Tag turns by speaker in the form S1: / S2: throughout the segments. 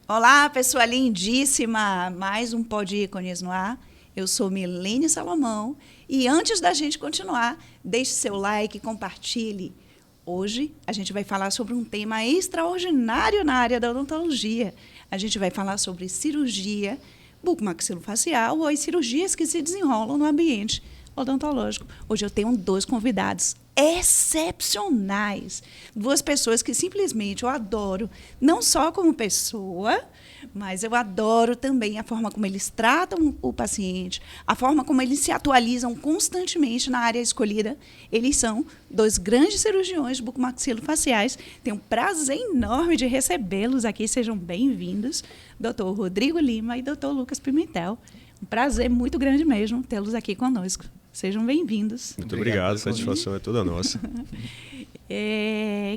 S1: Olá, pessoa lindíssima! Mais um Pod Ícones no ar. Eu sou Milene Salomão e antes da gente continuar, deixe seu like e compartilhe. Hoje a gente vai falar sobre um tema extraordinário na área da odontologia. A gente vai falar sobre cirurgia bucomaxilofacial ou as cirurgias que se desenrolam no ambiente odontológico. Hoje eu tenho dois convidados excepcionais, duas pessoas que simplesmente eu adoro, não só como pessoa, mas eu adoro também a forma como eles tratam o paciente, a forma como eles se atualizam constantemente na área escolhida. Eles são dois grandes cirurgiões bucomaxilofaciais. Tenho um prazer enorme de recebê-los aqui. Sejam bem-vindos, Dr. Rodrigo Lima e Dr. Lucas Pimentel. Um prazer muito grande mesmo tê-los aqui conosco. Sejam bem-vindos.
S2: Muito obrigado, a satisfação é toda nossa.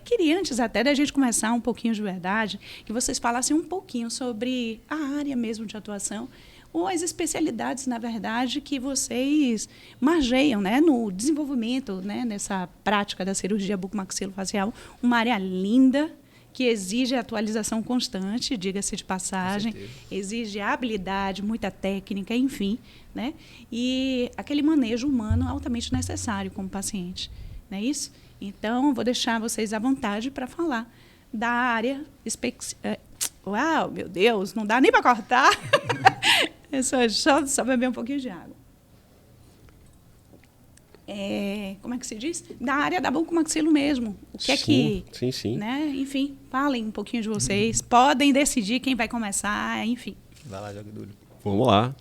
S1: Queria, antes até da gente começar um pouquinho de verdade, que vocês falassem um pouquinho sobre a área mesmo de atuação, ou as especialidades, na verdade, que vocês margeiam, né, no desenvolvimento, né, nessa prática da cirurgia bucomaxilofacial, uma área linda, que exige atualização constante, diga-se de passagem, exige habilidade, muita técnica, enfim, né? E aquele manejo humano altamente necessário como paciente, não é isso? Então, vou deixar vocês à vontade para falar da área... Uau, meu Deus, não dá nem para cortar. É só beber um pouquinho de água. Como é que se diz? Da área da bucomaxilo mesmo. O que
S2: Sim.
S1: Né? Enfim, falem um pouquinho de vocês. Podem decidir quem vai começar, enfim.
S3: Vai lá, joga duro.
S2: Vamos lá.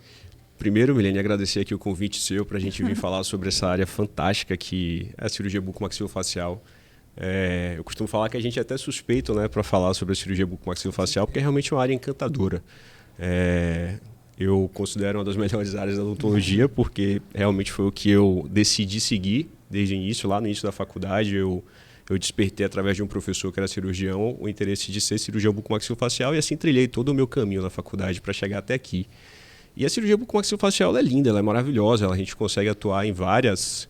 S2: Primeiro, Milene, agradecer aqui o convite seu para a gente vir falar sobre essa área fantástica que é a cirurgia bucomaxilofacial. Eu costumo falar que a gente é até suspeito, né, para falar sobre a cirurgia bucomaxilofacial, porque é realmente uma área encantadora. Eu considero uma das melhores áreas da odontologia, porque realmente foi o que eu decidi seguir desde o início. Lá no início da faculdade, eu despertei, através de um professor que era cirurgião, o interesse de ser cirurgião bucomaxilofacial e assim trilhei todo o meu caminho na faculdade para chegar até aqui. E a cirurgia bucomaxilofacial ela é linda, ela é maravilhosa, a gente consegue atuar em várias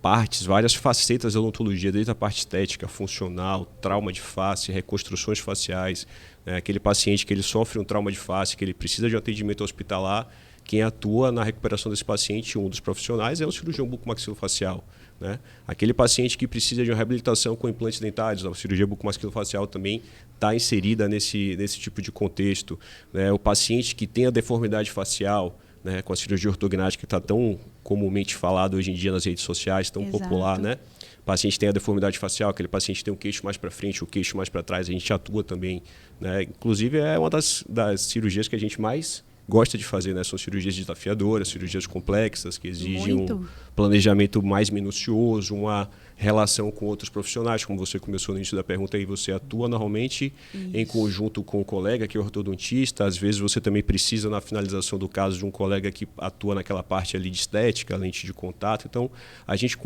S2: partes, várias facetas da odontologia, desde a parte estética, funcional, trauma de face, reconstruções faciais, né? Aquele paciente que ele sofre um trauma de face, que ele precisa de um atendimento hospitalar, quem atua na recuperação desse paciente, um dos profissionais, é o cirurgião bucomaxilofacial, né? Aquele paciente que precisa de uma reabilitação com implantes dentários, a cirurgia bucomaxilofacial também está inserida nesse tipo de contexto, né? O paciente que tem a deformidade facial, né, com a cirurgia ortognática que está tão comumente falado hoje em dia nas redes sociais, tão popular, né? O paciente tem a deformidade facial, aquele paciente tem o queixo mais para frente, o queixo mais para trás, a gente atua também, né? Inclusive é uma das cirurgias que a gente mais gosta de fazer, né? São cirurgias desafiadoras, cirurgias complexas, que exigem um planejamento mais minucioso, uma relação com outros profissionais, como você começou no início da pergunta, aí você atua normalmente em conjunto com o colega que é ortodontista, às vezes você também precisa na finalização do caso de um colega que atua naquela parte ali de estética, lente de contato, então a gente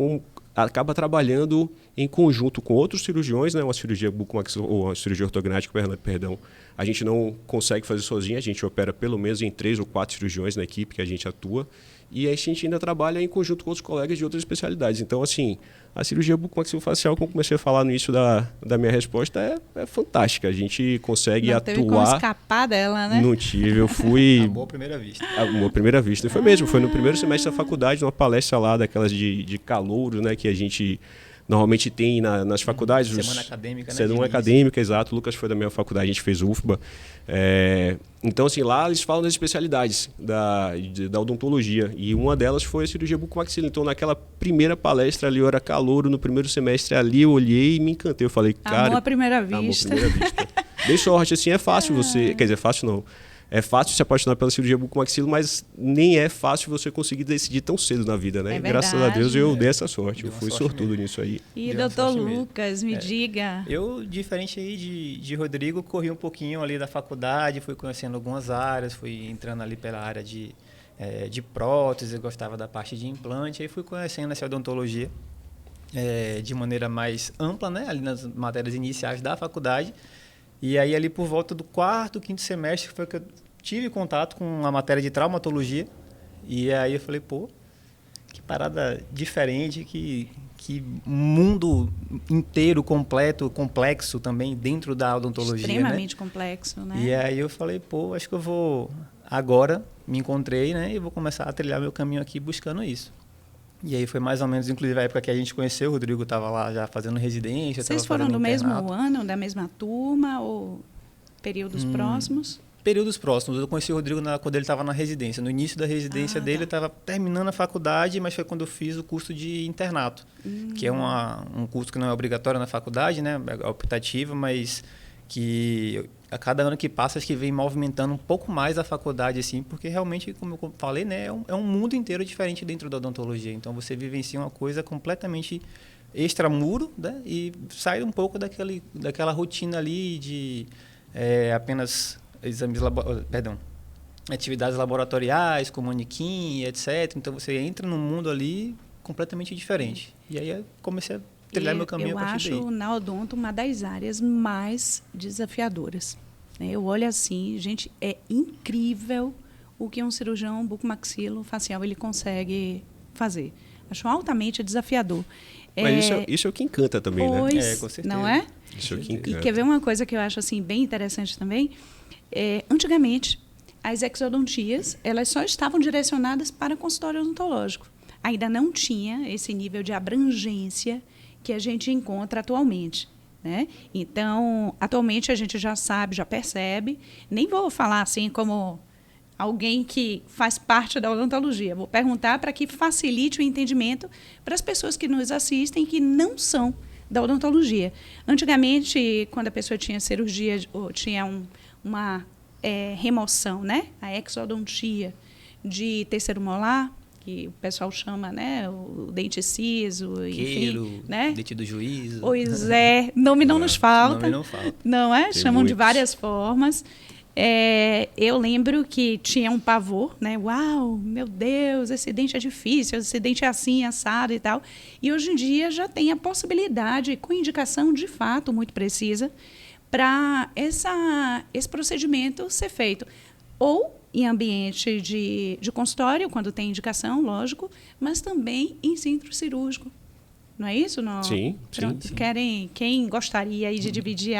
S2: acaba trabalhando em conjunto com outros cirurgiões, né? Uma cirurgia ou uma cirurgia ortognática, perdão, a gente não consegue fazer sozinho, a gente opera pelo menos em 3 ou 4 cirurgiões na equipe que a gente atua, e a gente ainda trabalha em conjunto com outros colegas de outras especialidades. Então, assim, a cirurgia bucomaxilofacial, como eu comecei a falar no início da minha resposta, é fantástica. A gente consegue
S1: não
S2: atuar...
S1: Não teve como escapar dela, né?
S2: Não tive, eu fui...
S3: Amor à primeira vista.
S2: Amor à primeira vista. Foi mesmo, foi no primeiro semestre da faculdade, numa palestra lá, daquelas de calouros, né, que a gente... normalmente tem nas faculdades.
S3: Semana acadêmica, né?
S2: Semana acadêmica, exato. O Lucas foi da minha faculdade, a gente fez UFBA. Então, assim, lá eles falam das especialidades da odontologia. E uma delas foi a cirurgia bucomaxilar. Então, naquela primeira palestra ali, eu era calouro, no primeiro semestre ali, eu olhei e me encantei. Eu falei, cara...
S1: Amor à primeira vista.
S2: Amor à primeira vista. Dei sorte, assim, é fácil você... Quer dizer, fácil não. É fácil se apaixonar pela cirurgia bucomaxilo, mas nem é fácil você conseguir decidir tão cedo na vida, né?
S1: É
S2: Graças a Deus eu dei essa sorte. Eu fui sortudo
S3: mesmo.
S2: Nisso aí.
S1: E doutor Lucas, me diga.
S3: Eu, diferente aí de Rodrigo, corri um pouquinho ali da faculdade, fui conhecendo algumas áreas, fui entrando ali pela área de prótese, gostava da parte de implante, aí fui conhecendo essa odontologia de maneira mais ampla, né? Ali nas matérias iniciais da faculdade. E aí ali por volta do 4º, 5º semestre foi que eu tive contato com a matéria de traumatologia. E aí eu falei, pô, que parada diferente, que que mundo inteiro, completo, complexo também dentro da odontologia,
S1: extremamente complexo, né?
S3: E aí eu falei, pô, acho que eu vou agora, me encontrei, né? E vou começar a trilhar meu caminho aqui buscando isso. E aí foi mais ou menos, inclusive, a época que a gente conheceu, o Rodrigo estava lá já fazendo residência.
S1: Vocês foram do mesmo ano, da mesma turma ou períodos próximos?
S3: Períodos próximos. Eu conheci o Rodrigo quando ele estava na residência. No início da residência dele, ele estava terminando a faculdade, mas foi quando eu fiz o curso de internato, que é um curso que não é obrigatório na faculdade, né? É optativo, mas que a cada ano que passa, acho que vem movimentando um pouco mais a faculdade, assim, porque realmente, como eu falei, né, é um mundo inteiro diferente dentro da odontologia. Então, você vivencia uma coisa completamente extramuro, né? E sai um pouco daquela rotina ali de apenas atividades laboratoriais, com manequim, etc. Então, você entra num mundo ali completamente diferente. E aí, eu comecei a trilhar meu caminho a partir daí.
S1: Eu acho na odonto uma das áreas mais desafiadoras. Eu olho assim, gente, é incrível o que um cirurgião bucomaxilofacial ele consegue fazer. Acho altamente desafiador.
S2: Mas isso é o que encanta também, né?
S3: Com certeza.
S1: Não é?
S2: Isso é o que encanta.
S1: E quer ver uma coisa que eu acho assim, bem interessante também? Antigamente, as exodontias elas só estavam direcionadas para consultório odontológico. Ainda não tinha esse nível de abrangência que a gente encontra atualmente, né? Então, atualmente a gente já sabe, já percebe. Nem vou falar assim como alguém que faz parte da odontologia. Vou perguntar para que facilite o entendimento para as pessoas que nos assistem que não são da odontologia. Antigamente, quando a pessoa tinha cirurgia ou tinha uma remoção, né? A exodontia de terceiro molar, que o pessoal chama, né, o dente ciso, enfim, né?
S3: Dente do juízo.
S1: Pois é, nome não nos falta.
S3: Nome não falta.
S1: Não é?
S2: Tem
S1: Chamam
S2: muitos.
S1: de várias formas. Eu lembro que tinha um pavor, né? Uau, meu Deus, esse dente é difícil, esse dente é assim, assado e tal. E hoje em dia já tem a possibilidade, com indicação de fato muito precisa, para esse procedimento ser feito. Ou em ambiente de consultório, quando tem indicação, lógico, mas também em centro cirúrgico. Não é isso? Não?
S2: Sim.
S1: Quem gostaria aí de dividir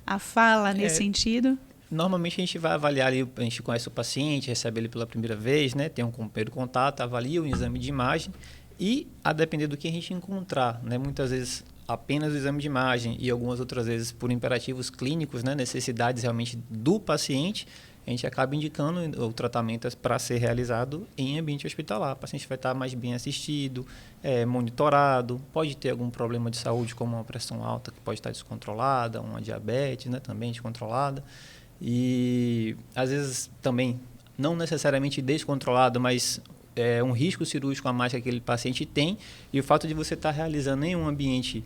S1: a fala nesse sentido?
S3: Normalmente a gente vai avaliar ali, a gente conhece o paciente, recebe ele pela primeira vez, né? Tem um primeiro contato, avalia um exame de imagem e, a depender do que a gente encontrar, né? Muitas vezes apenas o exame de imagem e algumas outras vezes por imperativos clínicos, né? Necessidades realmente do paciente, a gente acaba indicando o tratamento para ser realizado em ambiente hospitalar. O paciente vai estar mais bem assistido, monitorado, pode ter algum problema de saúde, como uma pressão alta que pode estar descontrolada, uma diabetes, né, também descontrolada. E, às vezes, também, não necessariamente descontrolado, mas um risco cirúrgico a mais que aquele paciente tem. E o fato de você estar realizando em um ambiente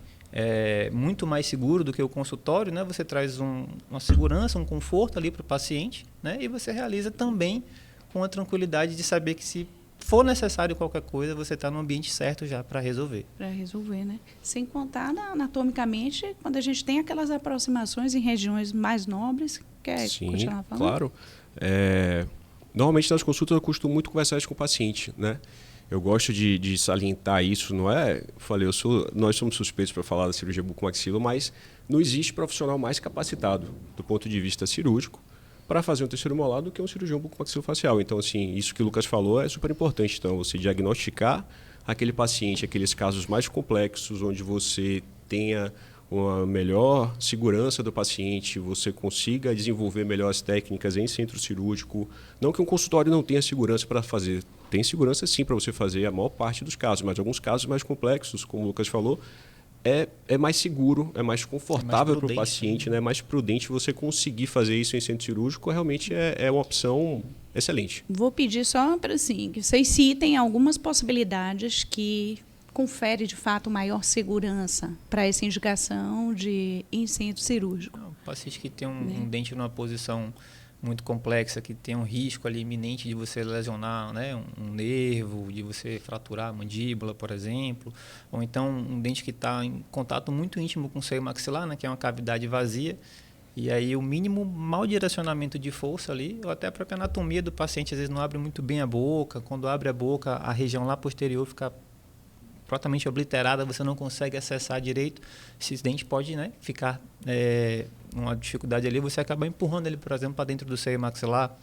S3: muito mais seguro do que o consultório, né? Você traz uma segurança, um conforto ali para o paciente, né? E você realiza também com a tranquilidade de saber que, se for necessário qualquer coisa, você está no ambiente certo já para resolver.
S1: Para resolver, né? Sem contar anatomicamente, quando a gente tem aquelas aproximações em regiões mais nobres, quer continuar falando?
S2: Claro. Normalmente nas consultas eu costumo muito conversar isso com o paciente, né? Eu gosto de salientar isso, não é? Falei, nós somos suspeitos para falar da cirurgia bucomaxilo, mas não existe profissional mais capacitado do ponto de vista cirúrgico para fazer um terceiro molar do que um cirurgião bucomaxilofacial. Então, assim, isso que o Lucas falou é super importante. Então, você diagnosticar aquele paciente, aqueles casos mais complexos, onde você tenha uma melhor segurança do paciente, você consiga desenvolver melhores técnicas em centro cirúrgico. Não que um consultório não tenha segurança para fazer. Tem segurança sim para você fazer a maior parte dos casos, mas alguns casos mais complexos, como o Lucas falou, é mais seguro, é mais confortável para o paciente, né? É mais prudente você conseguir fazer isso em centro cirúrgico, realmente é uma opção excelente.
S1: Vou pedir só para assim, que vocês citem algumas possibilidades que confere de fato maior segurança para essa indicação em centro cirúrgico.
S3: O paciente que tem um dente numa posição muito complexa, que tem um risco ali iminente de você lesionar, né, um nervo, de você fraturar a mandíbula, por exemplo, ou então um dente que está em contato muito íntimo com o seio maxilar, né, que é uma cavidade vazia, e aí o mínimo mau direcionamento de força ali, ou até a própria anatomia do paciente, às vezes não abre muito bem a boca, quando abre a boca, a região lá posterior fica totalmente obliterada, você não consegue acessar direito, esse dente pode, né, ficar uma dificuldade ali, você acaba empurrando ele, por exemplo, para dentro do seio maxilar,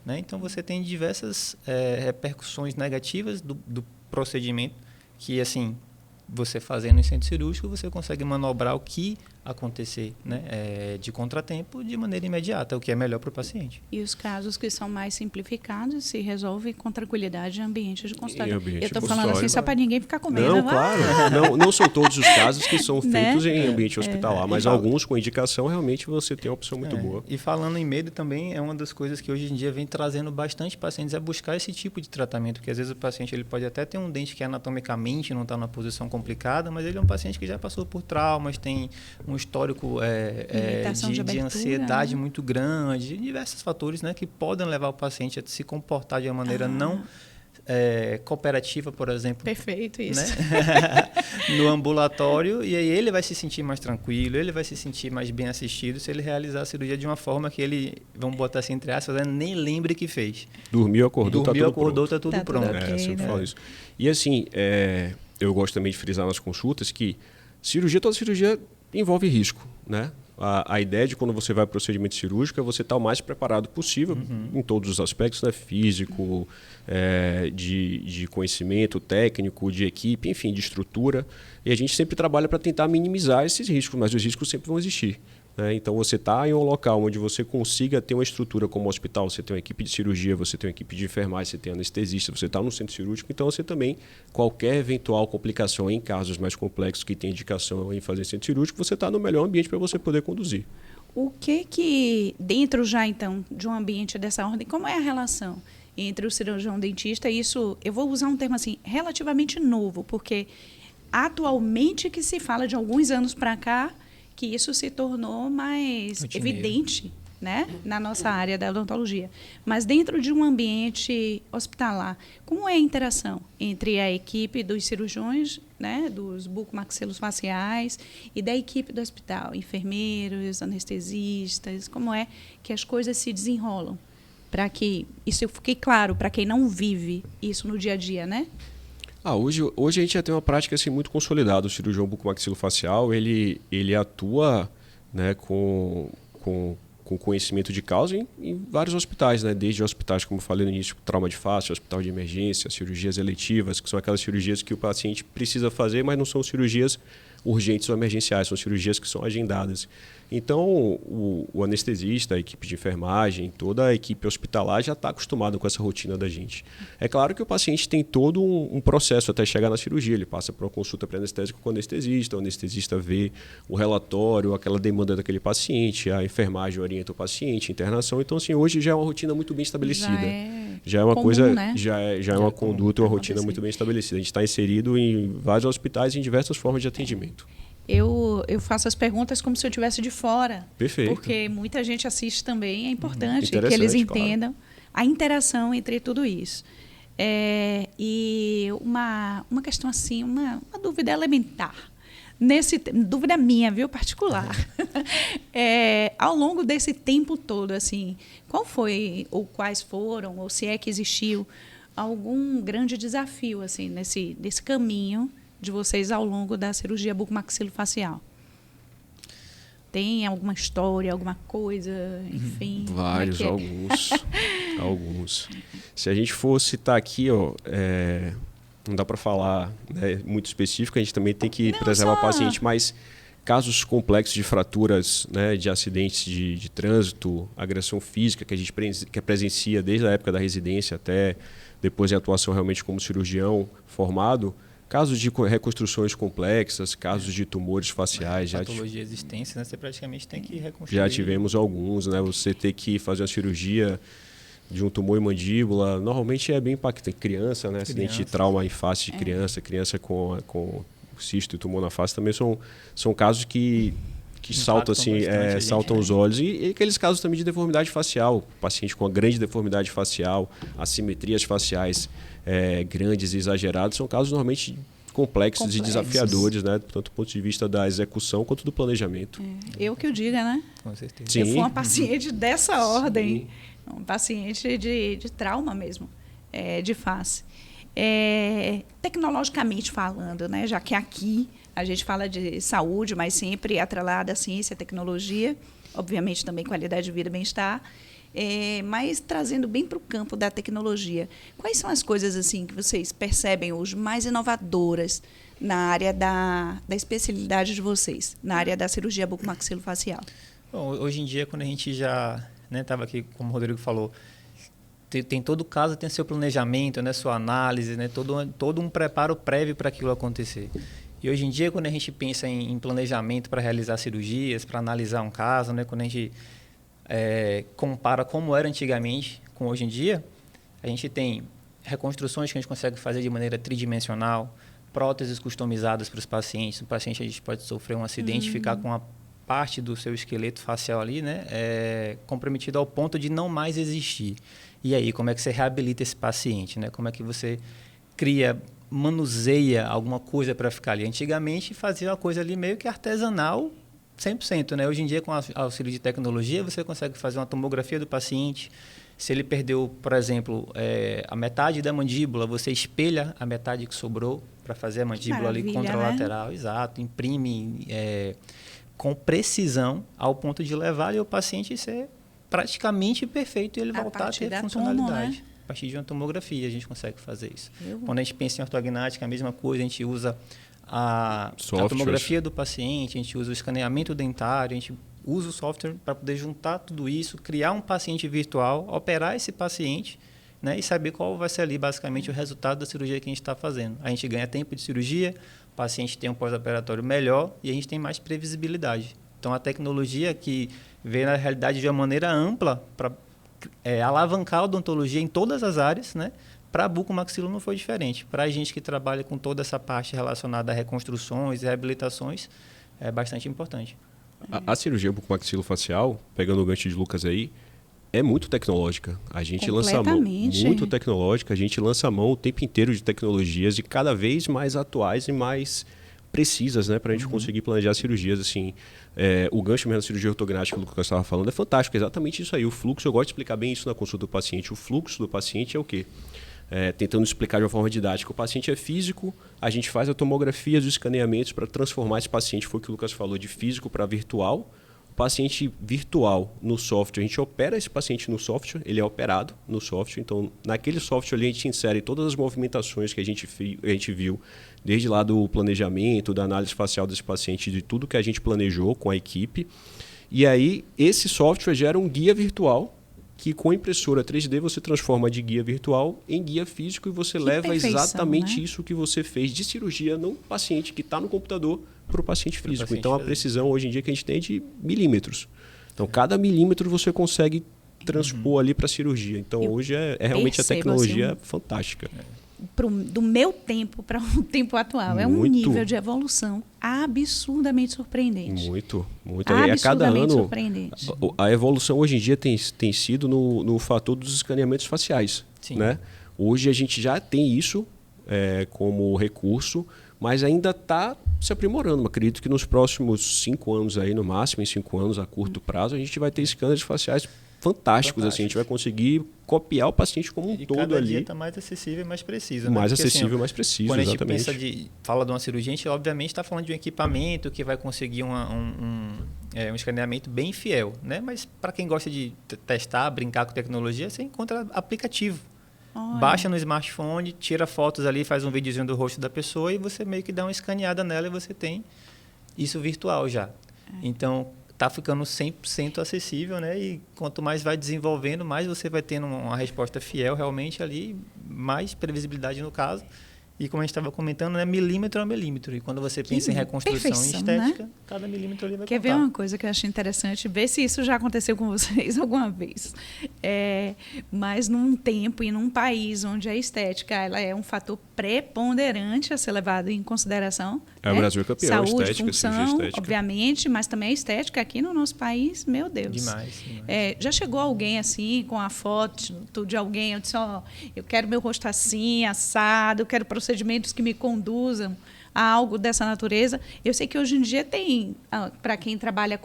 S3: né? Então, você tem diversas repercussões negativas do procedimento que, assim, você fazendo em centro cirúrgico, você consegue manobrar o que acontecer, né, de contratempo de maneira imediata, o que é melhor para o paciente.
S1: E os casos que são mais simplificados se resolvem com tranquilidade em ambiente de consultório. Eu estou falando assim só para ninguém ficar com medo.
S2: Não, claro. Não são todos os casos que são feitos em ambiente hospitalar, mas alguns com indicação realmente você tem uma opção muito boa.
S3: E falando em medo também, é uma das coisas que hoje em dia vem trazendo bastante pacientes a buscar esse tipo de tratamento, porque às vezes o paciente ele pode até ter um dente que anatomicamente não está numa posição complicada, mas ele é um paciente que já passou por traumas, tem um histórico de ansiedade, né, muito grande, diversos fatores, né, que podem levar o paciente a se comportar de uma maneira não cooperativa, por exemplo.
S1: Perfeito, isso.
S3: Né? No ambulatório, e aí ele vai se sentir mais tranquilo, ele vai se sentir mais bem assistido se ele realizar a cirurgia de uma forma que ele, vamos botar assim entre aspas, nem lembre que fez.
S2: Dormiu, acordou, tá
S3: tudo pronto.
S1: Okay,
S2: sempre falo isso. E assim, eu gosto também de frisar nas consultas que toda cirurgia envolve risco, né? A ideia de quando você vai para o procedimento cirúrgico é você estar o mais preparado possível em todos os aspectos, né? Físico, de conhecimento técnico, de equipe, enfim, de estrutura. E a gente sempre trabalha para tentar minimizar esses riscos, mas os riscos sempre vão existir. Então, você está em um local onde você consiga ter uma estrutura como um hospital, você tem uma equipe de cirurgia, você tem uma equipe de enfermagem, você tem anestesista, você está no centro cirúrgico, então você também, qualquer eventual complicação em casos mais complexos que tem indicação em fazer centro cirúrgico, você está no melhor ambiente para você poder conduzir.
S1: O que dentro já, então, de um ambiente dessa ordem, como é a relação entre o cirurgião dentista e isso, eu vou usar um termo assim, relativamente novo, porque atualmente que se fala de alguns anos para cá, que isso se tornou mais evidente, né, na nossa área da odontologia. Mas dentro de um ambiente hospitalar, como é a interação entre a equipe dos cirurgiões, né, dos bucomaxilofaciais e da equipe do hospital, enfermeiros, anestesistas, como é que as coisas se desenrolam? Para que isso fique claro para quem não vive isso no dia a dia, né?
S2: Hoje a gente já tem uma prática assim, muito consolidada. O cirurgião bucomaxilofacial, ele atua, né, com conhecimento de causa em vários hospitais, né? Desde hospitais, como eu falei no início, trauma de face, hospital de emergência, cirurgias eletivas, que são aquelas cirurgias que o paciente precisa fazer, mas não são cirurgias urgentes ou emergenciais, são cirurgias que são agendadas. Então, o anestesista, a equipe de enfermagem, toda a equipe hospitalar já está acostumada com essa rotina da gente. É claro que o paciente tem todo um processo até chegar na cirurgia. Ele passa por uma consulta pré-anestésica com o anestesista vê o relatório, aquela demanda daquele paciente, a enfermagem orienta o paciente, internação. Então, assim, hoje já é uma rotina muito bem estabelecida. Já é uma comum, coisa, né? já é uma conduta, uma rotina muito bem estabelecida. A gente está inserido em vários hospitais em diversas formas de atendimento.
S1: Eu faço as perguntas como se eu estivesse de fora.
S2: Perfeito.
S1: Porque muita gente assiste também. É importante que eles entendam a interação entre tudo isso. E uma questão assim, uma dúvida elementar. Dúvida minha, viu, particular. Ao longo desse tempo todo, assim, qual foi, ou quais foram, ou se é que existiu algum grande desafio assim, nesse caminho de vocês ao longo da cirurgia bucomaxilofacial? Tem alguma história, alguma coisa, enfim?
S2: Vários, alguns. Se a gente for citar aqui, não dá para falar, né, muito específico, a gente também tem que preservar o paciente, mas casos complexos de fraturas, né, de acidentes de trânsito, agressão física que a gente presencia desde a época da residência até depois em atuação realmente como cirurgião formado, casos de reconstruções complexas, casos de tumores faciais.
S3: Patologia de existência, né? Você praticamente tem que reconstruir.
S2: Já tivemos alguns, né? Você ter que fazer uma cirurgia de um tumor em mandíbula, normalmente é bem impactante. Criança, né? Acidente de trauma em face de criança com cisto e tumor na face, também são casos que saltam, assim, saltam os olhos. E aqueles casos também de deformidade facial, paciente com uma grande deformidade facial, assimetrias faciais grandes e exageradas, são casos normalmente complexos e desafiadores, né? Tanto do ponto de vista da execução quanto do planejamento.
S1: Eu que o diga, né?
S3: Com certeza.
S1: Sim. Eu fui uma paciente dessa ordem, um paciente de trauma mesmo, de face. tecnologicamente falando, né? Já que aqui a gente fala de saúde, mas sempre atrelada à ciência, à tecnologia, obviamente também qualidade de vida e bem-estar, mas trazendo bem para o campo da tecnologia. Quais são as coisas assim que vocês percebem hoje mais inovadoras na área da especialidade de vocês, na área da cirurgia bucomaxilofacial?
S3: Bom, hoje em dia, quando a gente já estava aqui, como o Rodrigo falou, tem todo caso, tem seu planejamento, né, sua análise, né, todo um preparo prévio para aquilo acontecer. E hoje em dia, quando a gente pensa em planejamento para realizar cirurgias, para analisar um caso, né, quando a gente compara como era antigamente com hoje em dia, a gente tem reconstruções que a gente consegue fazer de maneira tridimensional, próteses customizadas para os pacientes. O paciente, a gente pode sofrer um acidente e ficar com uma parte do seu esqueleto facial ali, né, comprometido ao ponto de não mais existir. E aí, como é que você reabilita esse paciente, né? Como é que você manuseia alguma coisa para ficar ali? Antigamente, fazia uma coisa ali meio que artesanal, 100%, né? Hoje em dia, com auxílio de tecnologia, você consegue fazer uma tomografia do paciente. Se ele perdeu, por exemplo, a metade da mandíbula, você espelha a metade que sobrou para fazer a mandíbula ali contralateral. Né? Exato, imprime com precisão ao ponto de levar o paciente a ser praticamente perfeito e ele voltar a ter funcionalidade.
S1: Né?
S3: A partir de uma tomografia a gente consegue fazer isso. Quando a gente pensa em ortognática, a mesma coisa, a gente usa a tomografia do paciente, a gente usa o escaneamento dentário, a gente usa o software para poder juntar tudo isso, criar um paciente virtual, operar esse paciente, né, e saber qual vai ser ali basicamente o resultado da cirurgia que a gente está fazendo. A gente ganha tempo de cirurgia, o paciente tem um pós-operatório melhor e a gente tem mais previsibilidade. Então, a tecnologia que veio na realidade de uma maneira ampla para alavancar a odontologia em todas as áreas, né? Para a bucomaxilo não foi diferente. Para a gente que trabalha com toda essa parte relacionada a reconstruções e reabilitações, é bastante importante.
S2: A cirurgia bucomaxilofacial, pegando o gancho de Lucas aí, é muito tecnológica. A gente lança a mão muito tecnológica, a gente lança a mão o tempo inteiro de tecnologias e cada vez mais atuais e mais precisas, né, para a gente conseguir planejar cirurgias. Assim, o gancho mesmo da cirurgia ortognática que o Lucas estava falando é fantástico, é exatamente isso aí. O fluxo, eu gosto de explicar bem isso na consulta do paciente. O fluxo do paciente é o quê? Tentando explicar de uma forma didática. O paciente é físico, a gente faz a tomografia dos escaneamentos para transformar esse paciente, foi o que o Lucas falou, de físico para virtual. O paciente virtual no software, a gente opera esse paciente no software, ele é operado no software, então naquele software ali a gente insere todas as movimentações que a gente viu, desde lá do planejamento, da análise facial desse paciente, de tudo que a gente planejou com a equipe. E aí esse software gera um guia virtual, que com a impressora 3D você transforma de guia virtual em guia físico e você leva exatamente, né, isso que você fez de cirurgia no paciente que está no computador para o paciente físico. Então a precisão hoje em dia que a gente tem é de milímetros. Então cada milímetro você consegue transpor ali para a cirurgia. Então hoje é realmente a tecnologia fantástica.
S1: Do meu tempo para o tempo atual. É um nível de evolução absurdamente surpreendente.
S2: Muito.
S1: Absurdamente
S2: a cada ano,
S1: surpreendente.
S2: A evolução hoje em dia tem sido no fator dos escaneamentos faciais. Né? Hoje a gente já tem isso como recurso, mas ainda está se aprimorando. Acredito que nos próximos 5 anos, aí, no máximo em 5 anos, a curto prazo, a gente vai ter scanners faciais fantásticos. Assim, a gente vai conseguir copiar o paciente como um todo
S3: cada
S2: ali.
S3: Dia está mais acessível e mais preciso.
S2: Mais
S3: né? Porque,
S2: acessível e
S3: assim,
S2: mais preciso,
S3: quando
S2: exatamente.
S3: Quando a gente fala de uma cirurgia, a gente obviamente está falando de um equipamento que vai conseguir um escaneamento bem fiel. Né? Mas para quem gosta de testar, brincar com tecnologia, você encontra aplicativo.
S1: Olha.
S3: Baixa no smartphone, tira fotos ali, faz um videozinho do rosto da pessoa e você meio que dá uma escaneada nela e você tem isso virtual já. Então, está ficando 100% acessível, né? E quanto mais vai desenvolvendo, mais você vai tendo uma resposta fiel realmente ali, mais previsibilidade no caso. E como a gente estava comentando, né, milímetro a milímetro. E quando você pensa em reconstrução e estética, né? Cada milímetro ali vai
S1: Quer
S3: contar.
S1: ver uma coisa que eu achei interessante? Ver se isso já aconteceu com vocês alguma vez. Mas num tempo e num país onde a estética ela é um fator preponderante a ser levado em consideração.
S2: O Brasil é campeão.
S1: Saúde,
S2: estética,
S1: função,
S2: estética.
S1: Obviamente, mas também a estética aqui no nosso país, meu Deus.
S3: Demais.
S1: Já chegou alguém assim, com a foto de alguém, eu disse, eu quero meu rosto assim, assado, eu quero procedimentos que me conduzam a algo dessa natureza. Eu sei que hoje em dia tem, para quem trabalha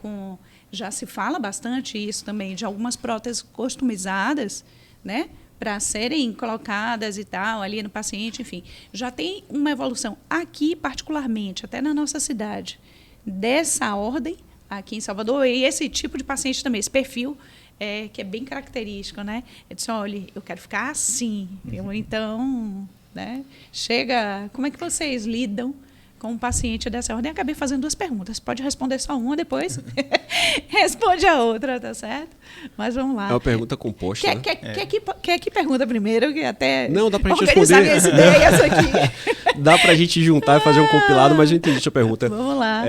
S1: já se fala bastante isso também, de algumas próteses customizadas, né, para serem colocadas e tal, ali no paciente, enfim. Já tem uma evolução aqui, particularmente, até na nossa cidade, dessa ordem, aqui em Salvador, e esse tipo de paciente também, esse perfil, que é bem característico, né? Eu disse, olha, eu quero ficar assim. Então, né? Chega... Como é que vocês lidam com um paciente dessa ordem? Eu acabei fazendo 2 perguntas. Pode responder só uma, depois responde a outra, tá certo? Mas vamos lá.
S2: É uma pergunta composta, né?
S1: Quer que pergunta primeiro? Que até
S2: não, dá pra gente
S1: organizar
S2: responder.
S1: minhas ideias aqui.
S2: Dá pra gente juntar e fazer um compilado, mas eu entendi a sua pergunta.
S1: Vamos lá.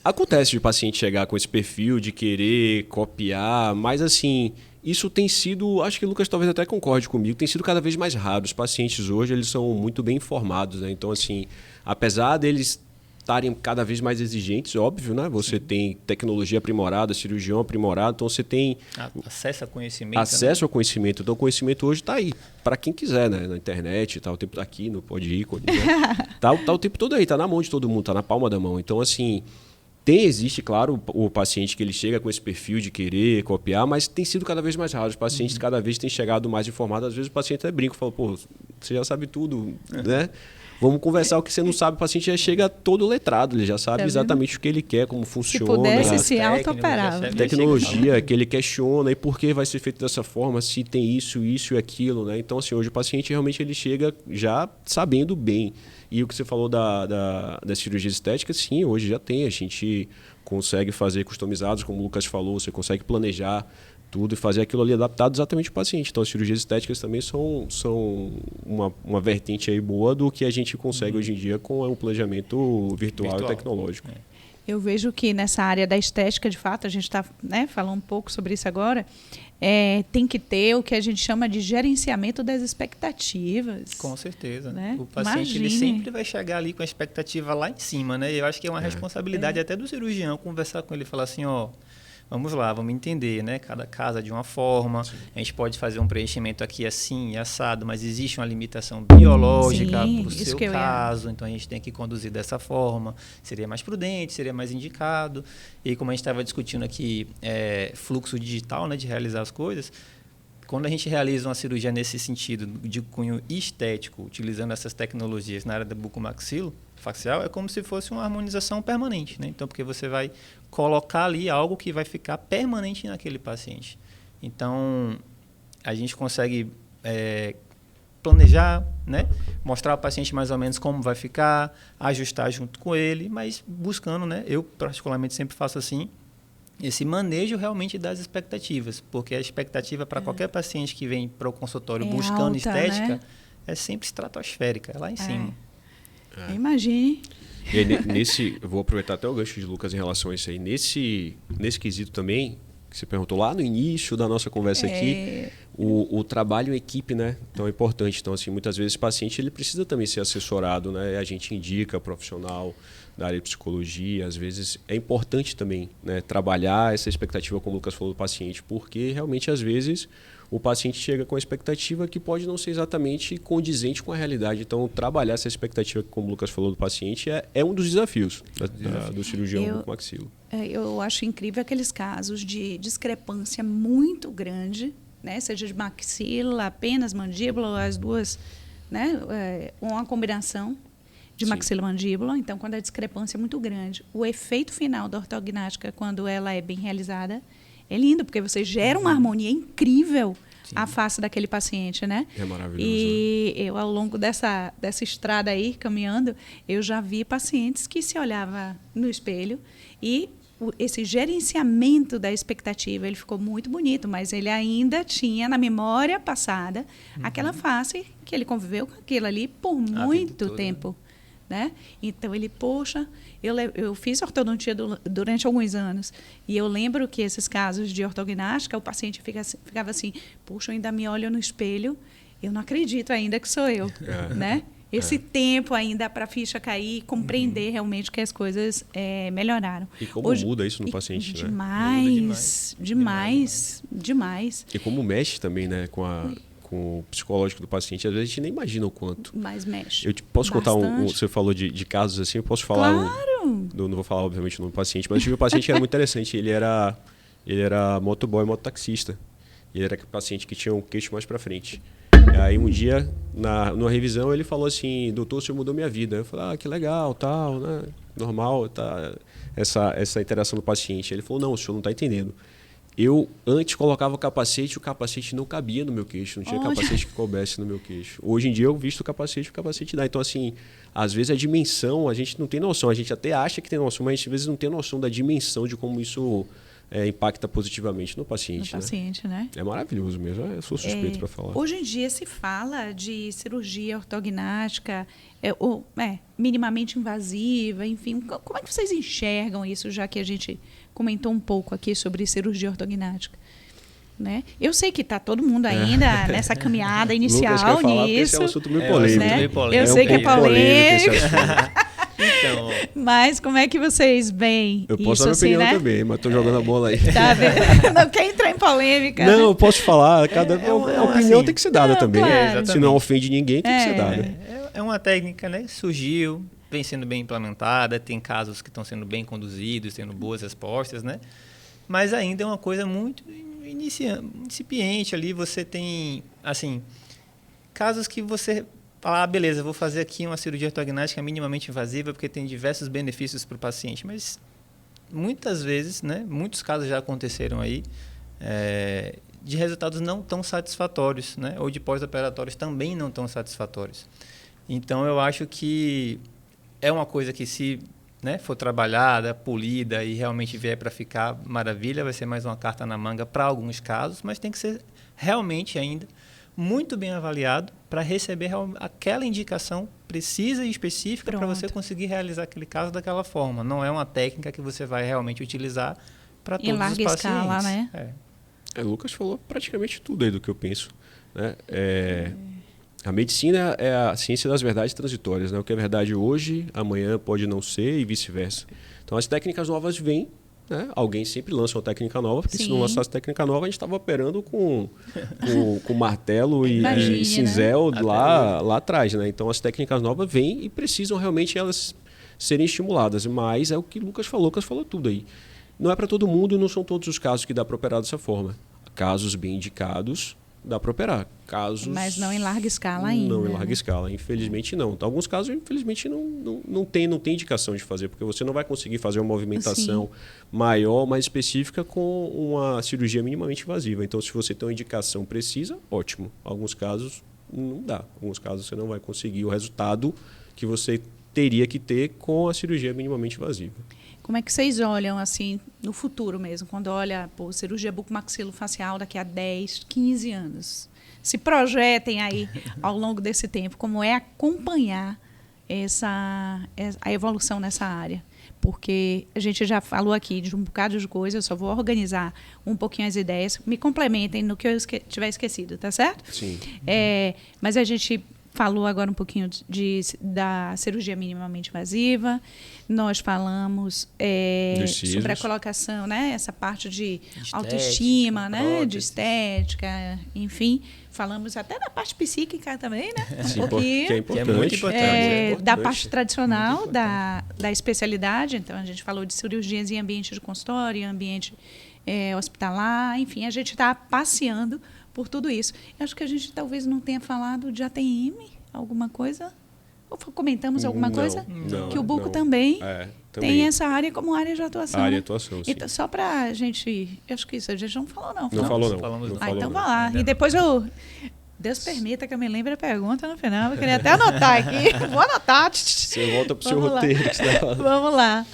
S2: Acontece de paciente chegar com esse perfil, de querer copiar, mas assim, isso tem sido, acho que o Lucas talvez até concorde comigo, tem sido cada vez mais raro. Os pacientes hoje, eles são muito bem informados, né? Então, assim, apesar deles estarem cada vez mais exigentes, óbvio, né? Você tem tecnologia aprimorada, cirurgião aprimorado, então você tem
S3: acesso a conhecimento.
S2: Acesso ao conhecimento. Então, o conhecimento hoje está aí, para quem quiser, né? Na internet, tá o tempo aqui, no Pode Ir, né? tá o tempo todo aí, tá na mão de todo mundo, tá na palma da mão. Então, assim, existe, claro, o paciente que ele chega com esse perfil de querer copiar, mas tem sido cada vez mais raro. Os pacientes cada vez têm chegado mais informados. Às vezes o paciente até brinca, fala, pô, você já sabe tudo, né? Vamos conversar o que você não sabe. O paciente já chega todo letrado, ele já sabe exatamente o que ele quer, como funciona.
S1: Se pudesse, se auto-operava.
S2: Tecnologia que ele questiona e por que vai ser feito dessa forma, se tem isso e aquilo, né? Então, assim, hoje o paciente realmente ele chega já sabendo bem. E o que você falou das cirurgias estéticas, sim, hoje já tem. A gente consegue fazer customizados, como o Lucas falou, você consegue planejar tudo e fazer aquilo ali adaptado exatamente para o paciente. Então, as cirurgias estéticas também são uma vertente aí boa do que a gente consegue hoje em dia com um planejamento virtual. E tecnológico.
S1: Eu vejo que nessa área da estética, de fato, a gente está, né, falando um pouco sobre isso agora, tem que ter o que a gente chama de gerenciamento das expectativas.
S3: Com certeza.
S1: Né?
S3: O paciente ele sempre vai chegar ali com a expectativa lá em cima, né? Eu acho que é uma responsabilidade até do cirurgião conversar com ele e falar assim, ó, vamos lá, vamos entender, né? Cada casa de uma forma. Sim. A gente pode fazer um preenchimento aqui assim, assado, mas existe uma limitação biológica para o seu caso. Então, a gente tem que conduzir dessa forma. Seria mais prudente, seria mais indicado. E como a gente estava discutindo aqui, fluxo digital, né, de realizar as coisas, quando a gente realiza uma cirurgia nesse sentido, de cunho estético, utilizando essas tecnologias na área da bucomaxilofacial, é como se fosse uma harmonização permanente, né? Então, porque você vai colocar ali algo que vai ficar permanente naquele paciente. Então, a gente consegue planejar, né? Mostrar ao paciente mais ou menos como vai ficar, ajustar junto com ele, mas buscando, né? Eu, particularmente, sempre faço assim, esse manejo realmente das expectativas, porque a expectativa para qualquer paciente que vem para o consultório buscando alta, estética, né? É sempre estratosférica, é lá em cima.
S1: Imagine.
S2: E aí, eu vou aproveitar até o gancho de Lucas em relação a isso aí. Nesse quesito também, que você perguntou lá no início da nossa conversa aqui, o trabalho em equipe, né? Então é importante. Então, assim, muitas vezes o paciente ele precisa também ser assessorado, né? A gente indica profissional da área de psicologia, às vezes é importante também, né, trabalhar essa expectativa, como o Lucas falou, do paciente, porque realmente, às vezes, o paciente chega com a expectativa que pode não ser exatamente condizente com a realidade. Então, trabalhar essa expectativa, como o Lucas falou, do paciente é um dos desafios do cirurgião bucomaxilo.
S1: Eu acho incrível aqueles casos de discrepância muito grande, né, seja de maxila, apenas mandíbula, ou as duas, né, uma combinação de maxilomandíbula. Então, quando a discrepância é muito grande, o efeito final da ortognática, quando ela é bem realizada, é lindo, porque você gera uma harmonia incrível à face daquele paciente, né?
S2: É maravilhoso.
S1: E eu, ao longo dessa estrada aí, caminhando, eu já vi pacientes que se olhavam no espelho e esse gerenciamento da expectativa, ele ficou muito bonito, mas ele ainda tinha na memória passada aquela face que ele conviveu com aquilo ali por muito tempo. Né? Então, ele, poxa, eu fiz ortodontia durante alguns anos e eu lembro que esses casos de ortognática, o paciente ficava assim, poxa, eu ainda me olho no espelho, eu não acredito ainda que sou eu, né? Esse tempo ainda para a ficha cair, compreender realmente que as coisas melhoraram.
S2: E como muda isso no paciente, né?
S1: Demais.
S2: E como mexe também, né, com o psicológico do paciente, às vezes a gente nem imagina o quanto.
S1: Mas mexe.
S2: Eu posso contar você falou de casos assim, eu posso falar.
S1: Claro!
S2: Não vou falar, obviamente, o nome do paciente, mas eu tive um paciente que era muito interessante. Ele era motoboy, mototaxista. E ele era aquele paciente que tinha o queixo mais para frente. E aí um dia, numa revisão, ele falou assim, doutor, o senhor mudou minha vida. Eu falei, que legal, tal, né? Normal, tá, essa interação do paciente. Ele falou, não, o senhor não está entendendo. Eu antes colocava o capacete não cabia no meu queixo, não tinha capacete que coubesse no meu queixo. Hoje em dia eu visto o capacete dá. Então, assim, às vezes a dimensão, a gente não tem noção, a gente até acha que tem noção, mas às vezes não tem noção da dimensão de como isso impacta positivamente no paciente.
S1: Né?
S2: É maravilhoso mesmo, eu sou suspeito para falar.
S1: Hoje em dia se fala de cirurgia ortognática, minimamente invasiva, enfim. Como é que vocês enxergam isso, já que a gente comentou um pouco aqui sobre cirurgia ortognática? Né? Eu sei que está todo mundo ainda nessa caminhada inicial
S2: Lucas quer falar
S1: nisso.
S2: Esse é um assunto meio polêmico.
S1: Né?
S3: Meio polêmico.
S1: Eu sei que é polêmico.
S3: Então,
S1: mas como é que vocês veem
S2: eu posso
S1: isso,
S2: dar minha opinião
S1: né?
S2: também, mas estou jogando a bola aí.
S1: Tá vendo? Não quer entrar em polêmica.
S2: Não,
S1: né?
S2: eu posso falar. A opinião
S3: assim,
S2: tem que ser dada também.
S1: claro.
S2: Se não ofende ninguém, tem que ser dada.
S3: É uma técnica, né? Surgiu, vem sendo bem implementada, tem casos que estão sendo bem conduzidos, tendo boas respostas, né? Mas ainda é uma coisa muito incipiente ali. Você tem, assim, casos que você fala, beleza, vou fazer aqui uma cirurgia ortognática minimamente invasiva porque tem diversos benefícios para o paciente. Mas muitas vezes, né? Muitos casos já aconteceram aí de resultados não tão satisfatórios, né? Ou de pós-operatórios também não tão satisfatórios. Então, eu acho que é uma coisa que se for trabalhada, polida e realmente vier para ficar maravilha, vai ser mais uma carta na manga para alguns casos, mas tem que ser realmente ainda muito bem avaliado para receber aquela indicação precisa e específica para você conseguir realizar aquele caso daquela forma. Não é uma técnica que você vai realmente utilizar para todos os pacientes. Em larga escala,
S1: né?
S2: Lucas falou praticamente tudo aí do que eu penso. Né? A medicina é a ciência das verdades transitórias. Né? O que é verdade hoje, amanhã pode não ser e vice-versa. Então, as técnicas novas vêm. Né? Alguém sempre lança uma técnica nova, porque se não lançasse técnica nova, a gente estava operando com martelo e cinzel, né? lá atrás. Né? Então, as técnicas novas vêm e precisam realmente elas serem estimuladas. Mas é o que o Lucas falou tudo aí. Não é para todo mundo e não são todos os casos que dá para operar dessa forma. Casos bem indicados, dá para operar.
S1: Mas não em larga escala ainda.
S2: Não em larga escala, infelizmente não. Alguns casos, infelizmente, não tem indicação de fazer, porque você não vai conseguir fazer uma movimentação maior, mais específica com uma cirurgia minimamente invasiva. Então, se você tem uma indicação precisa, ótimo. Alguns casos, não dá. Alguns casos, você não vai conseguir o resultado que você teria que ter com a cirurgia minimamente invasiva.
S1: Como é que vocês olham, assim, no futuro mesmo, quando olha cirurgia bucomaxilofacial daqui a 10, 15 anos? Se projetem aí, ao longo desse tempo, como é acompanhar a evolução nessa área? Porque a gente já falou aqui de um bocado de coisa, eu só vou organizar um pouquinho as ideias. Me complementem no que eu tiver esquecido, tá certo?
S2: Sim.
S1: Mas a gente falou agora um pouquinho da cirurgia minimamente invasiva. Nós falamos sobre a colocação, né? Essa parte de autoestima, né? De estética, enfim. Falamos até da parte psíquica também, né?
S2: Sim, que é importante.
S3: É muito importante.
S1: Da parte tradicional da especialidade. Então, a gente falou de cirurgias em ambiente de consultório, em ambiente hospitalar. Enfim, a gente está passeando por tudo isso. Eu acho que a gente talvez não tenha falado de ATM, alguma coisa? Ou comentamos alguma coisa?
S2: Não.
S1: Que o Buco também tem essa área como área de atuação.
S2: Área de atuação, sim.
S1: Então, só para a gente... Eu acho que isso a gente não falou, não.
S2: Não falou, não.
S1: Então vai lá. E depois Deus permita que eu me lembre a pergunta no final. Eu queria até anotar aqui. Vou anotar.
S2: Você volta para o seu roteiro.
S1: Vamos lá.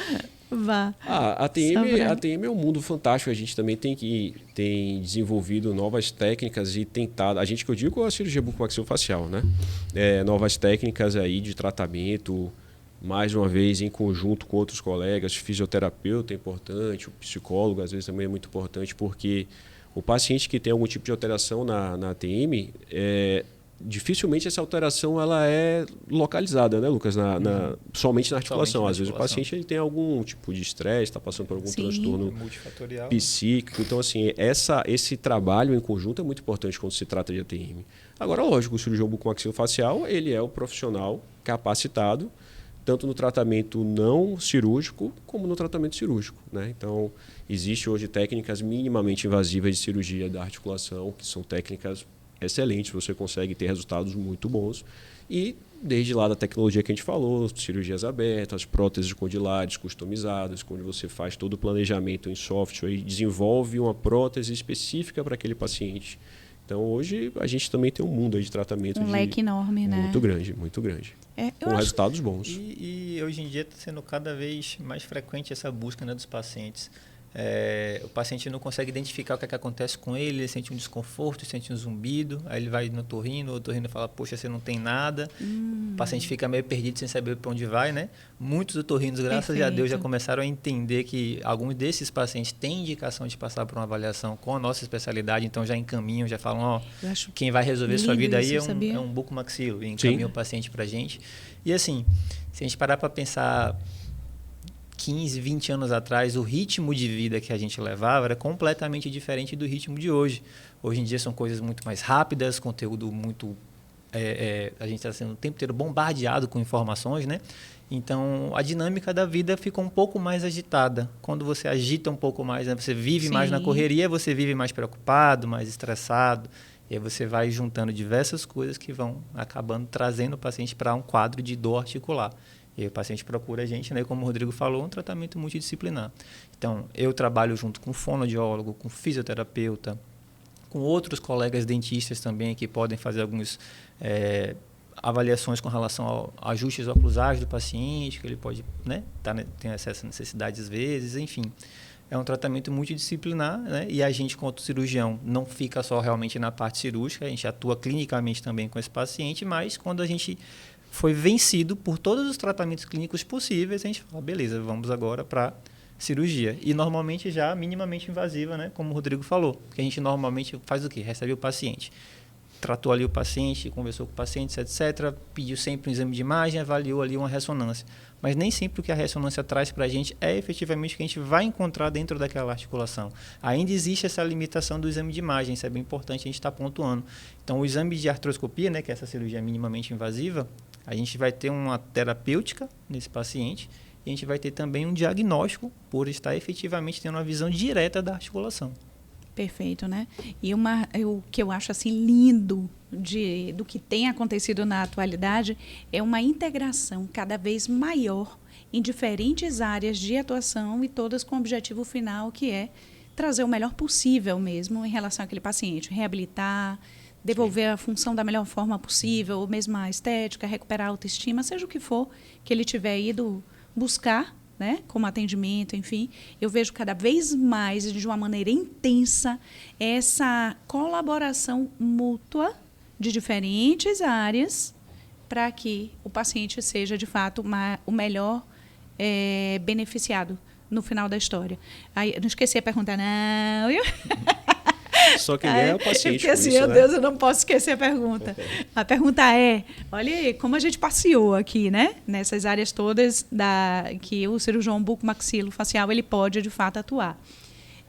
S1: Vá.
S2: A ATM é um mundo fantástico. A gente também tem desenvolvido novas técnicas e tentado... A gente, que eu digo, é a cirurgia bucomaxilofacial, né? Novas técnicas aí de tratamento, mais uma vez, em conjunto com outros colegas. O fisioterapeuta é importante, o psicólogo, às vezes, também é muito importante, porque o paciente que tem algum tipo de alteração na ATM... dificilmente essa alteração ela é localizada, né, Lucas? Somente na articulação. Às vezes o paciente ele tem algum tipo de estresse, está passando por algum transtorno psíquico. Então, assim, esse trabalho em conjunto é muito importante quando se trata de ATM. Agora, lógico, o cirurgião bucomaxilofacial ele é o profissional capacitado tanto no tratamento não cirúrgico como no tratamento cirúrgico, né? Então, existe hoje técnicas minimamente invasivas de cirurgia da articulação, que são técnicas excelentes, você consegue ter resultados muito bons. E desde lá da tecnologia que a gente falou, cirurgias abertas, próteses condilares customizadas, onde você faz todo o planejamento em software e desenvolve uma prótese específica para aquele paciente. Então, hoje, a gente também tem um mundo aí de tratamento
S1: leque enorme, né?
S2: Muito grande, muito grande. Com resultados bons.
S3: E hoje em dia está sendo cada vez mais frequente essa busca, né, dos pacientes. O paciente não consegue identificar o que acontece com ele, ele sente um desconforto, sente um zumbido, aí ele vai no otorrino, o otorrino fala, poxa, você não tem nada. O paciente fica meio perdido sem saber para onde vai, né? Muitos otorrinos, graças a Deus, já começaram a entender que alguns desses pacientes têm indicação de passar por uma avaliação com a nossa especialidade, então já encaminham, já falam, quem vai resolver sua vida aí é um bucomaxilo, e encaminham o paciente para a gente. E assim, se a gente parar para pensar 15, 20 anos atrás, o ritmo de vida que a gente levava era completamente diferente do ritmo de hoje. Hoje em dia são coisas muito mais rápidas, conteúdo muito... a gente está sendo o tempo inteiro bombardeado com informações, né? Então, a dinâmica da vida fica um pouco mais agitada. Quando você agita um pouco mais, né? Você vive mais na correria, você vive mais preocupado, mais estressado. E aí você vai juntando diversas coisas que vão acabando trazendo o paciente para um quadro de dor articular. E aí o paciente procura a gente, né, como o Rodrigo falou, um tratamento multidisciplinar. Então, eu trabalho junto com fonoaudiólogo, com fisioterapeuta, com outros colegas dentistas também que podem fazer algumas avaliações com relação a ajustes oclusais do paciente, que ele pode, né, tem acesso a necessidades às vezes, enfim. É um tratamento multidisciplinar, né? E a gente, quanto cirurgião, não fica só realmente na parte cirúrgica, a gente atua clinicamente também com esse paciente, mas quando a gente foi vencido por todos os tratamentos clínicos possíveis, a gente fala, beleza, vamos agora para cirurgia. E normalmente já minimamente invasiva, né? Como o Rodrigo falou, porque a gente normalmente faz o quê? Recebe o paciente, tratou ali o paciente, conversou com o paciente, etc., pediu sempre um exame de imagem, avaliou ali uma ressonância. Mas nem sempre o que a ressonância traz para a gente é efetivamente o que a gente vai encontrar dentro daquela articulação. Ainda existe essa limitação do exame de imagem, isso é bem importante a gente estar pontuando. Então, o exame de artroscopia, né, que é essa cirurgia minimamente invasiva, a gente vai ter uma terapêutica nesse paciente e a gente vai ter também um diagnóstico por estar efetivamente tendo uma visão direta da articulação.
S1: Perfeito, né? E o que eu acho assim lindo do que tem acontecido na atualidade é uma integração cada vez maior em diferentes áreas de atuação e todas com o objetivo final que é trazer o melhor possível mesmo em relação àquele paciente, reabilitar, devolver a função da melhor forma possível, ou mesmo a estética, recuperar a autoestima, seja o que for que ele tiver ido buscar, né, como atendimento, enfim, eu vejo cada vez mais, de uma maneira intensa, essa colaboração mútua de diferentes áreas para que o paciente seja, de fato, o melhor beneficiado no final da história. Aí, eu não esqueci a pergunta, não.
S2: Só quem é o paciente.
S1: Porque assim, meu Deus, eu não posso esquecer a pergunta. Okay. A pergunta é, olha aí, como a gente passeou aqui, né? Nessas áreas todas que o cirurgião bucomaxilofacial ele pode, de fato, atuar.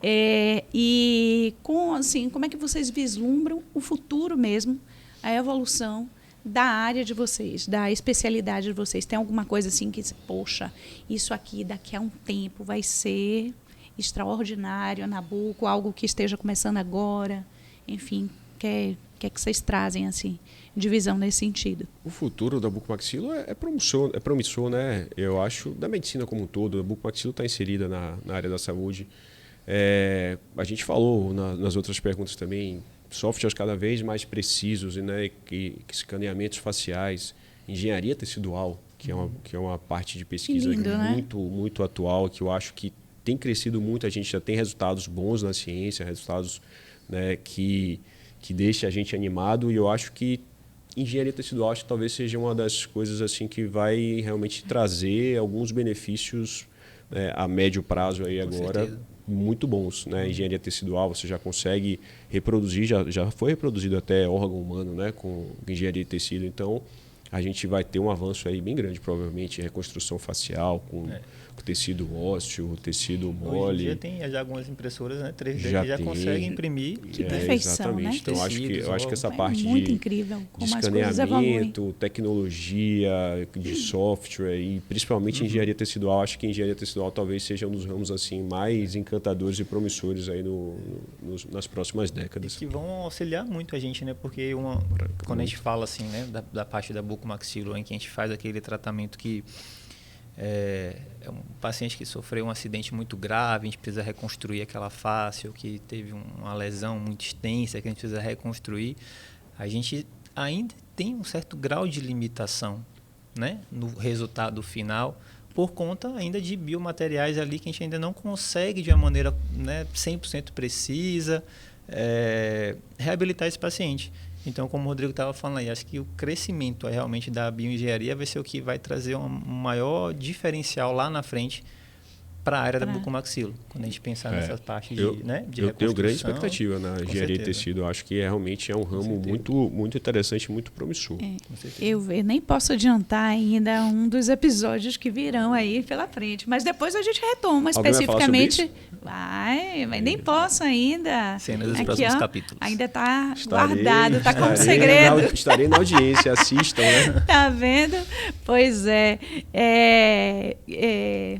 S1: E como é que vocês vislumbram o futuro mesmo, a evolução da área de vocês, da especialidade de vocês? Tem alguma coisa assim que, poxa, isso aqui daqui a um tempo vai ser extraordinário na buco, algo que esteja começando agora, enfim, que vocês trazem assim, de visão nesse sentido?
S2: O futuro da bucomaxilo é promissor, né? Eu acho, da medicina como um todo. A bucomaxilo está inserida na área da saúde. A gente falou nas outras perguntas também, softwares cada vez mais precisos, né? Que escaneamentos faciais, engenharia tecidual, que é uma parte de pesquisa
S1: lindo,
S2: muito, né? Muito atual, que eu acho que tem crescido muito, a gente já tem resultados bons na ciência, resultados, né, que deixam a gente animado, e eu acho que engenharia tecidual talvez seja uma das coisas assim que vai realmente trazer alguns benefícios, né, a médio prazo aí agora, muito bons, né? Engenharia tecidual, você já consegue reproduzir, já foi reproduzido até órgão humano, né, com engenharia de tecido, então a gente vai ter um avanço aí bem grande, provavelmente, em reconstrução facial, com tecido ósseo, tecido mole.
S3: Hoje em dia tem já algumas impressoras, né, 3D que já
S2: tem,
S3: conseguem imprimir.
S1: Que perfeição,
S2: exatamente.
S1: né?
S2: Então, eu acho que essa parte
S1: muito
S2: de
S1: incrível,
S2: de
S1: como as coisas evoluem.
S2: escaneamento, tecnologia, de software e principalmente engenharia tecidual. Acho que engenharia tecidual talvez seja um dos ramos assim mais encantadores e promissores aí nas próximas décadas.
S3: Que vão auxiliar muito a gente, né? Porque quando a gente fala assim, né, da parte da bucomaxilo, em que a gente faz aquele tratamento que é um paciente que sofreu um acidente muito grave, a gente precisa reconstruir aquela face, ou que teve uma lesão muito extensa que a gente precisa reconstruir, a gente ainda tem um certo grau de limitação, né, no resultado final, por conta ainda de biomateriais ali que a gente ainda não consegue de uma maneira, né, 100% precisa reabilitar esse paciente. Então, como o Rodrigo estava falando aí, acho que o crescimento realmente da bioengenharia vai ser o que vai trazer um maior diferencial lá na frente para a área da bucomaxilo, quando a gente pensar nessas partes de reconstrução.
S2: Eu tenho grande expectativa na engenharia de tecido. Eu acho que realmente é um ramo muito interessante, muito promissor.
S1: Eu nem posso adiantar ainda um dos episódios que virão aí pela frente, mas depois a gente retoma especificamente. Mas nem posso ainda.
S3: Cenas dos próximos capítulos.
S1: Ainda está guardado, está como segredo.
S2: Estarei na audiência, assistam, né?
S1: Tá vendo? Pois é.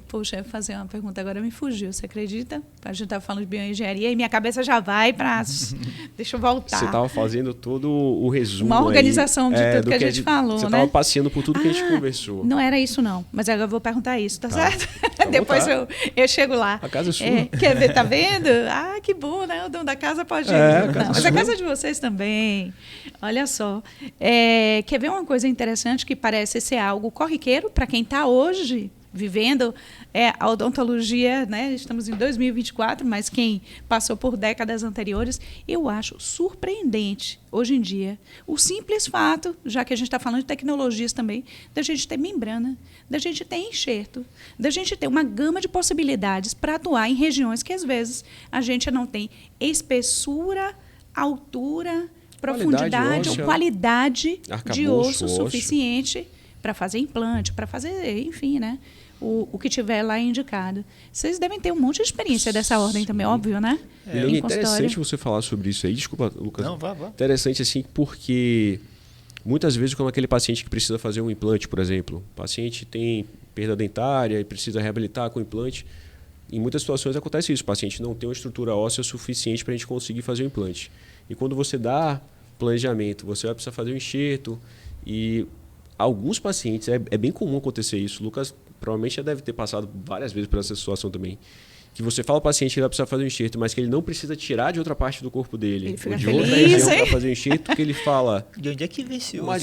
S1: Poxa, eu ia fazer uma pergunta, agora me fugiu, você acredita? A gente estava falando de bioengenharia e minha cabeça já vai para... Deixa eu voltar.
S2: Você estava fazendo todo o resumo.
S1: Uma organização de tudo que a gente falou,
S2: você
S1: né?
S2: Você estava passeando por tudo que a gente conversou.
S1: Não era isso, não. Mas agora eu vou perguntar isso, tá certo? Depois eu chego lá.
S2: A casa é sua.
S1: Quer ver, tá vendo? Ah, que bom, né? O dono da casa pode ir. Mas a casa é de vocês também. Olha só. Quer ver uma coisa interessante que parece ser algo corriqueiro para quem está hoje vivendo a odontologia, né? Estamos em 2024, mas quem passou por décadas anteriores, eu acho surpreendente, hoje em dia, o simples fato, já que a gente está falando de tecnologias também, da gente ter membrana, da gente ter enxerto, da gente ter uma gama de possibilidades para atuar em regiões que, às vezes, a gente não tem espessura, altura, profundidade ou qualidade de osso suficiente para fazer implante, para fazer, enfim, né? O que tiver lá indicado. Vocês devem ter um monte de experiência dessa ordem também, óbvio, né?
S2: É interessante você falar sobre isso aí. Desculpa, Lucas.
S3: Não, vá.
S2: Interessante, assim, porque muitas vezes quando aquele paciente que precisa fazer um implante, por exemplo, o paciente tem perda dentária e precisa reabilitar com implante, em muitas situações acontece isso. O paciente não tem uma estrutura óssea suficiente para a gente conseguir fazer o implante. E quando você dá planejamento, você vai precisar fazer um enxerto e alguns pacientes, é bem comum acontecer isso. O Lucas provavelmente já deve ter passado várias vezes por essa situação também. Que você fala ao paciente que ele vai precisar fazer um enxerto, mas que ele não precisa tirar de outra parte do corpo dele. Ou de outra região para fazer o enxerto, que ele fala...
S3: De onde é que vem esse osso?
S2: Mas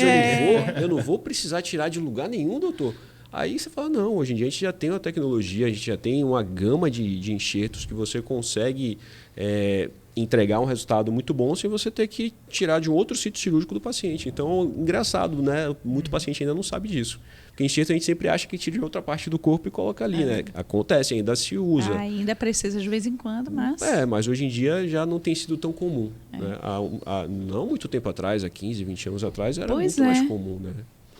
S2: eu não vou precisar tirar de lugar nenhum, doutor. Aí você fala, não, hoje em dia a gente já tem uma tecnologia, a gente já tem uma gama de enxertos que você consegue entregar um resultado muito bom sem você ter que tirar de um outro sítio cirúrgico do paciente. Então, engraçado, né? Muito paciente ainda não sabe disso. Porque enxerto a gente sempre acha que tira de outra parte do corpo e coloca ali, né? Acontece, ainda se usa.
S1: Ainda precisa de vez em quando, mas...
S2: mas hoje em dia já não tem sido tão comum. Né? Há não muito tempo atrás, há 15, 20 anos atrás, era muito mais comum, né?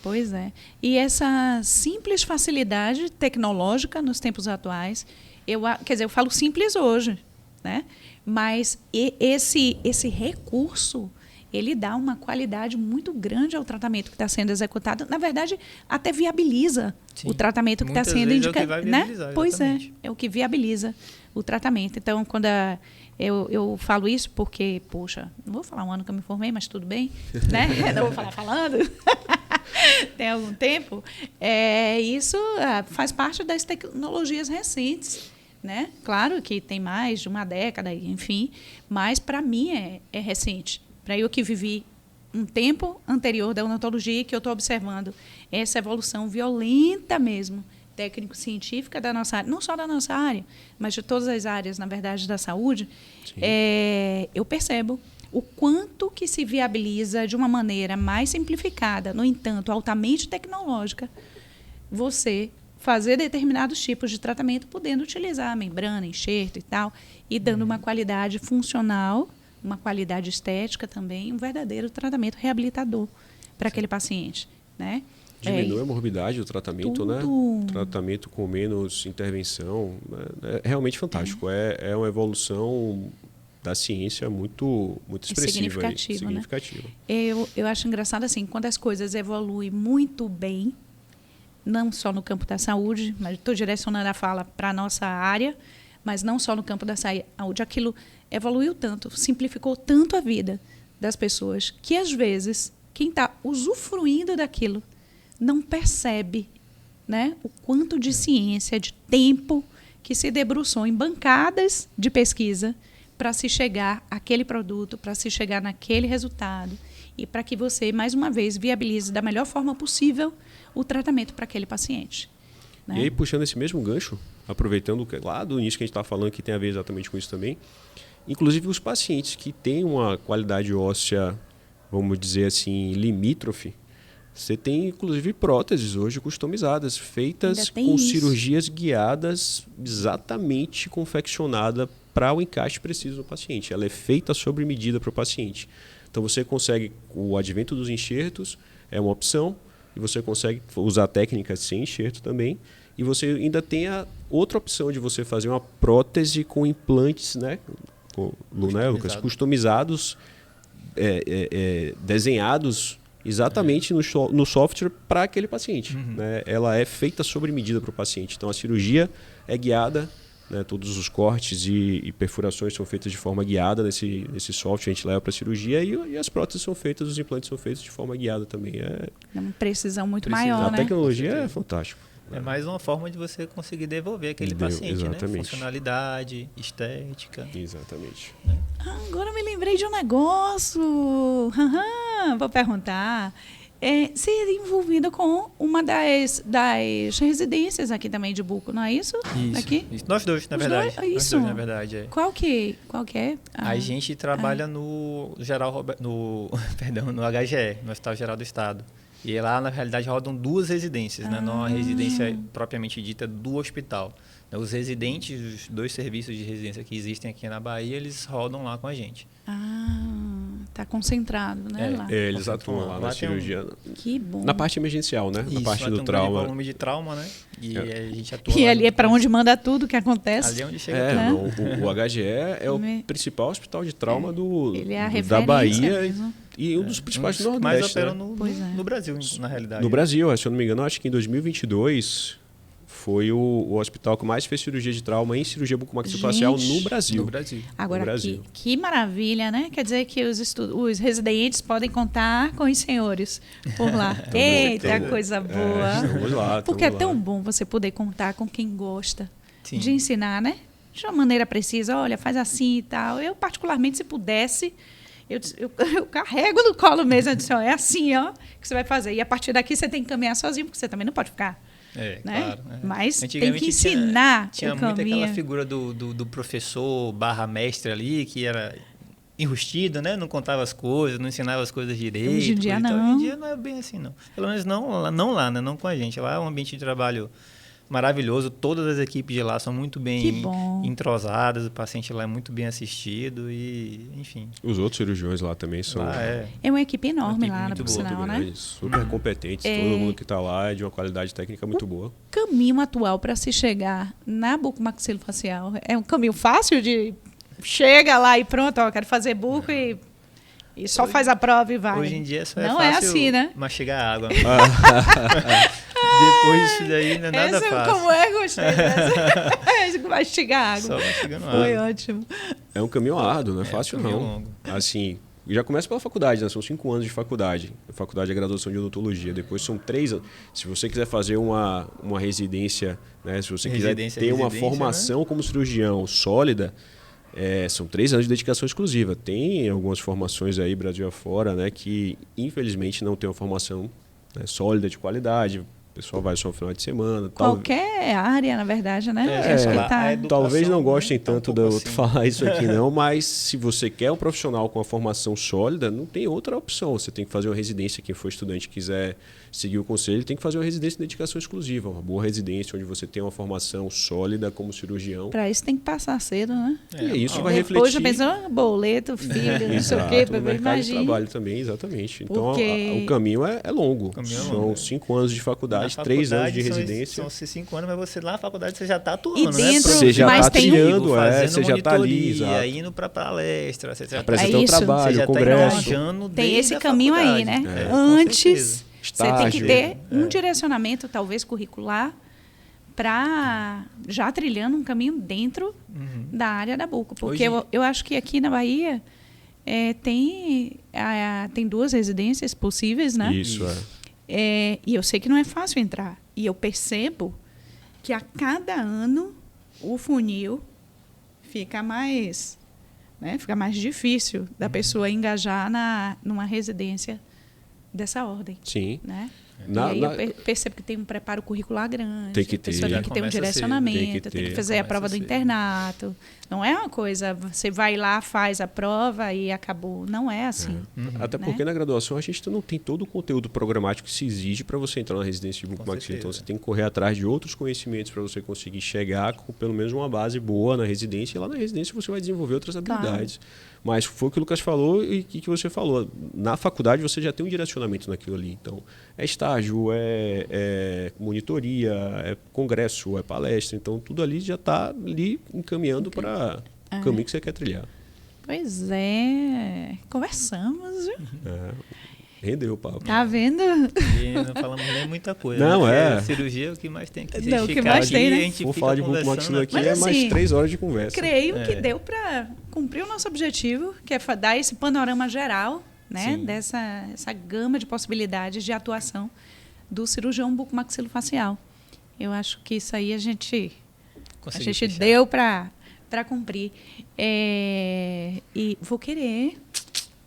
S1: Pois é. E essa simples facilidade tecnológica nos tempos atuais, eu falo simples hoje, né? Mas esse recurso, ele dá uma qualidade muito grande ao tratamento que está sendo executado. Na verdade, até viabiliza o tratamento que está sendo indicado. Né? Pois é o que viabiliza o tratamento. Então, quando eu falo isso porque, poxa, não vou falar um ano que eu me formei, mas tudo bem, né? Não vou falar falando. Tem algum tempo. Isso faz parte das tecnologias recentes. Né? Claro que tem mais de uma década, enfim, mas para mim é recente. Para eu que vivi um tempo anterior da odontologia, que eu estou observando essa evolução violenta mesmo, técnico-científica da nossa área, não só da nossa área, mas de todas as áreas, na verdade, da saúde, eu percebo o quanto que se viabiliza de uma maneira mais simplificada, no entanto, altamente tecnológica, você fazer determinados tipos de tratamento, podendo utilizar a membrana, enxerto e tal, e dando uma qualidade funcional, uma qualidade estética também, um verdadeiro tratamento reabilitador para aquele paciente. né?
S2: Diminui a morbidade do tratamento, né? Tratamento com menos intervenção. É realmente fantástico. É uma evolução da ciência muito expressiva.
S1: Significativa. Né? Eu acho engraçado assim, quando as coisas evoluem muito bem, não só no campo da saúde, mas estou direcionando a fala para a nossa área, mas não só no campo da saúde, aquilo evoluiu tanto, simplificou tanto a vida das pessoas, que às vezes quem está usufruindo daquilo não percebe, né, o quanto de ciência, de tempo que se debruçou em bancadas de pesquisa para se chegar àquele produto, para se chegar naquele resultado e para que você, mais uma vez, viabilize da melhor forma possível o tratamento para aquele paciente. Né?
S2: E aí, puxando esse mesmo gancho, aproveitando lá do início que a gente estava falando, que tem a ver exatamente com isso também, inclusive os pacientes que têm uma qualidade óssea, vamos dizer assim, limítrofe, você tem, inclusive, próteses hoje customizadas, feitas com cirurgias guiadas, exatamente confeccionada para o encaixe preciso do paciente. Ela é feita sob medida para o paciente. Então, você consegue, o advento dos enxertos é uma opção, e você consegue usar técnicas sem enxerto também, e você ainda tem a outra opção de você fazer uma prótese com implantes, né, Lucas, customizados, desenhados exatamente no software para aquele paciente. Né? Ela é feita sobre medida para o paciente. Então, a cirurgia é guiada, né? Todos os cortes e perfurações são feitas de forma guiada nesse software, a gente leva para a cirurgia e as próteses são feitas, os implantes são feitos de forma guiada também.
S1: É uma precisão muito maior, né?
S2: A tecnologia é fantástica.
S3: É mais uma forma de você conseguir devolver aquele paciente, né? Funcionalidade, estética.
S2: Exatamente.
S1: Agora eu me lembrei de um negócio. Vou perguntar. Ser envolvida com uma das residências aqui também de Buco, não é isso?
S3: Isso.
S1: Aqui?
S3: Isso. Nós dois, na verdade.
S1: Isso.
S3: Nós dois, na verdade, é.
S1: Qual que é?
S3: A gente trabalha no HGE, no Hospital Geral do Estado. E lá, na realidade, rodam duas residências, né? Não a residência propriamente dita do hospital. Os residentes, os dois serviços de residência que existem aqui na Bahia, eles rodam lá com a gente.
S1: Está concentrado, né? Lá.
S2: Eles atuam lá na cirurgia.
S1: Que bom.
S2: Na parte emergencial, né?
S3: Isso,
S2: na parte do trauma.
S3: Um volume de trauma, né? E a gente atua.
S1: E ali é para onde manda tudo que acontece.
S3: Ali é onde chega tudo.
S2: O HGE é o principal hospital de trauma
S1: Ele é a
S2: da Bahia
S1: mesmo.
S2: e um dos principais do
S3: mais
S2: Nordeste.
S3: operam no Brasil, na realidade.
S2: No Brasil, se eu não me engano, acho que em 2022 foi o hospital que mais fez cirurgia de trauma em cirurgia bucomaxilofacial no Brasil.
S1: Agora, que maravilha, né? Quer dizer que os residentes podem contar com os senhores por lá. Eita, coisa boa.
S2: Estamos lá.
S1: Porque é tão bom você poder contar com quem gosta de ensinar, né? De uma maneira precisa. Olha, faz assim e tal. Eu, particularmente, se pudesse, eu carrego no colo mesmo. Eu disse, é assim, ó, que você vai fazer. E a partir daqui você tem que caminhar sozinho, porque você também não pode ficar. Né?
S3: Claro.
S1: Mas tem que ensinar
S3: tinha
S1: o
S3: muito
S1: caminho.
S3: aquela figura do professor / mestre ali, que era enrustido, né? Não contava as coisas, não ensinava as coisas direito.
S1: Hoje em dia não.
S3: Hoje em dia não é bem assim, não. Pelo menos não lá, né? Não com a gente. Lá é um ambiente de trabalho maravilhoso. Todas as equipes de lá são muito bem entrosadas. O paciente lá é muito bem assistido e, enfim.
S2: Os outros cirurgiões lá também são...
S1: É uma equipe enorme lá, por sinal, né?
S2: Super competentes. Todo mundo que está lá é de uma qualidade técnica muito boa.
S1: O caminho atual para se chegar na bucomaxilofacial é um caminho fácil de... Chega lá e pronto, ó, quero fazer buco e só faz a prova e vai.
S3: Hoje em dia só
S1: não
S3: fácil
S1: é assim, né?
S3: Mastigar água. Depois disso daí não é nada fácil.
S1: Como é, gostei dessa. Mastigar água.
S3: Só mastigando água.
S1: Foi ótimo.
S2: É um caminho árduo, não é fácil não.
S3: Longo.
S2: Assim, já começa pela faculdade, né? São 5 anos de faculdade. A faculdade é graduação de odontologia. Depois são 3 anos. Se você quiser fazer uma residência, né? Se você quiser ter uma formação, né, como cirurgião sólida, são 3 anos de dedicação exclusiva. Tem algumas formações aí, Brasil afora, né, que infelizmente não tem uma formação, né, sólida, de qualidade. O pessoal vai só no final de semana.
S1: Qualquer área, na verdade, né?
S3: É,
S1: Acho que
S3: a
S1: tá...
S3: educação,
S2: Talvez não gostem
S3: tá um
S2: tanto
S3: pouco
S2: de eu
S3: assim.
S2: falar isso aqui não, mas se você quer um profissional com uma formação sólida, não tem outra opção. Você tem que fazer uma residência, quem for estudante e quiser seguir o conselho, tem que fazer uma residência de dedicação exclusiva, uma boa residência onde você tem uma formação sólida como cirurgião.
S1: Para isso tem que passar cedo, né?
S2: E isso vai
S1: Depois
S2: refletir...
S1: já pensou, boleto, filho, não sei o quê,
S2: Exato, no mercado de
S1: imagina.
S2: trabalho também, exatamente. Então,
S1: Porque-
S2: o caminho é longo.
S3: caminho é
S2: São
S3: longo.
S2: 5 anos de
S3: Na
S2: faculdade, 3 anos de
S3: faculdade
S2: residência.
S3: São 5 anos, mas você lá na faculdade você já está atuando,
S1: E
S3: né?
S1: dentro-
S2: Você já
S1: mas
S2: está
S1: tem-
S2: trilhando,
S3: fazendo
S2: você já está ali,
S3: monitoria,
S2: exato.
S3: indo para palestra, você já
S2: Apresentando
S1: É isso.
S2: trabalho,
S3: você já está
S2: congresso.
S3: engajando
S1: Tem
S3: desde
S1: esse
S3: a
S1: caminho aí,
S3: faculdade.
S1: né?
S3: Com
S1: Antes,
S3: certeza.
S1: você tem que
S2: Estágio.
S1: ter um direcionamento, talvez curricular, para já trilhando um caminho dentro da área da Buco. Porque
S3: Hoje-
S1: eu acho que aqui na Bahia tem 2 residências possíveis, né?
S2: Isso,
S1: E eu sei que não é fácil entrar. E eu percebo que a cada ano o funil fica mais, né, fica mais difícil da pessoa engajar numa residência dessa ordem.
S2: Sim.
S1: Né?
S2: Na-
S1: e aí
S2: na-
S1: eu percebo que tem um preparo curricular grande,
S2: Tem que
S1: a pessoa
S2: ter.
S1: tem que ter um
S3: Começa cedo,
S1: direcionamento,
S2: tem que
S1: tem que
S2: ter.
S1: fazer a
S3: Começa
S1: prova do
S3: cedo.
S1: internato. Não é uma coisa, você vai lá, faz a prova e acabou. Não é assim.
S2: Até
S1: né?
S2: porque na graduação a gente não tem todo o conteúdo programático que se exige para você entrar na residência de bucomaxila. Então
S3: certeza.
S2: você tem que correr atrás de outros conhecimentos para você conseguir chegar com pelo menos uma base boa na residência. E lá na residência você vai desenvolver outras habilidades. Mas foi o que o Lucas falou e que você falou. Na faculdade você já tem um direcionamento naquilo ali. Então é estágio, é monitoria, é congresso, é palestra. Então tudo ali já está ali encaminhando para o caminho que você quer trilhar.
S1: Pois é. Conversamos, viu?
S2: Rendeu o papo.
S1: Tá vendo?
S3: E não falamos nem muita coisa.
S2: Não,
S3: né?
S2: é.
S3: Porque Cirurgia é o que mais tem aqui. Se
S1: Não,
S3: a
S1: o
S3: gente
S1: que
S3: ficar
S1: mais
S3: aqui,
S1: tem, né?
S3: a gente
S2: Vou
S3: fica
S2: falar de
S3: conversando
S2: bucomaxila aqui,
S1: Mas
S2: é mais
S1: assim,
S2: 3 horas de conversa.
S1: Creio que deu para cumprir o nosso objetivo, que é dar esse panorama geral, né,
S3: Sim.
S1: essa gama de possibilidades de atuação do cirurgião bucomaxilofacial. Eu acho que isso aí a gente
S3: Conseguiu fechar.
S1: deu para cumprir. E vou querer,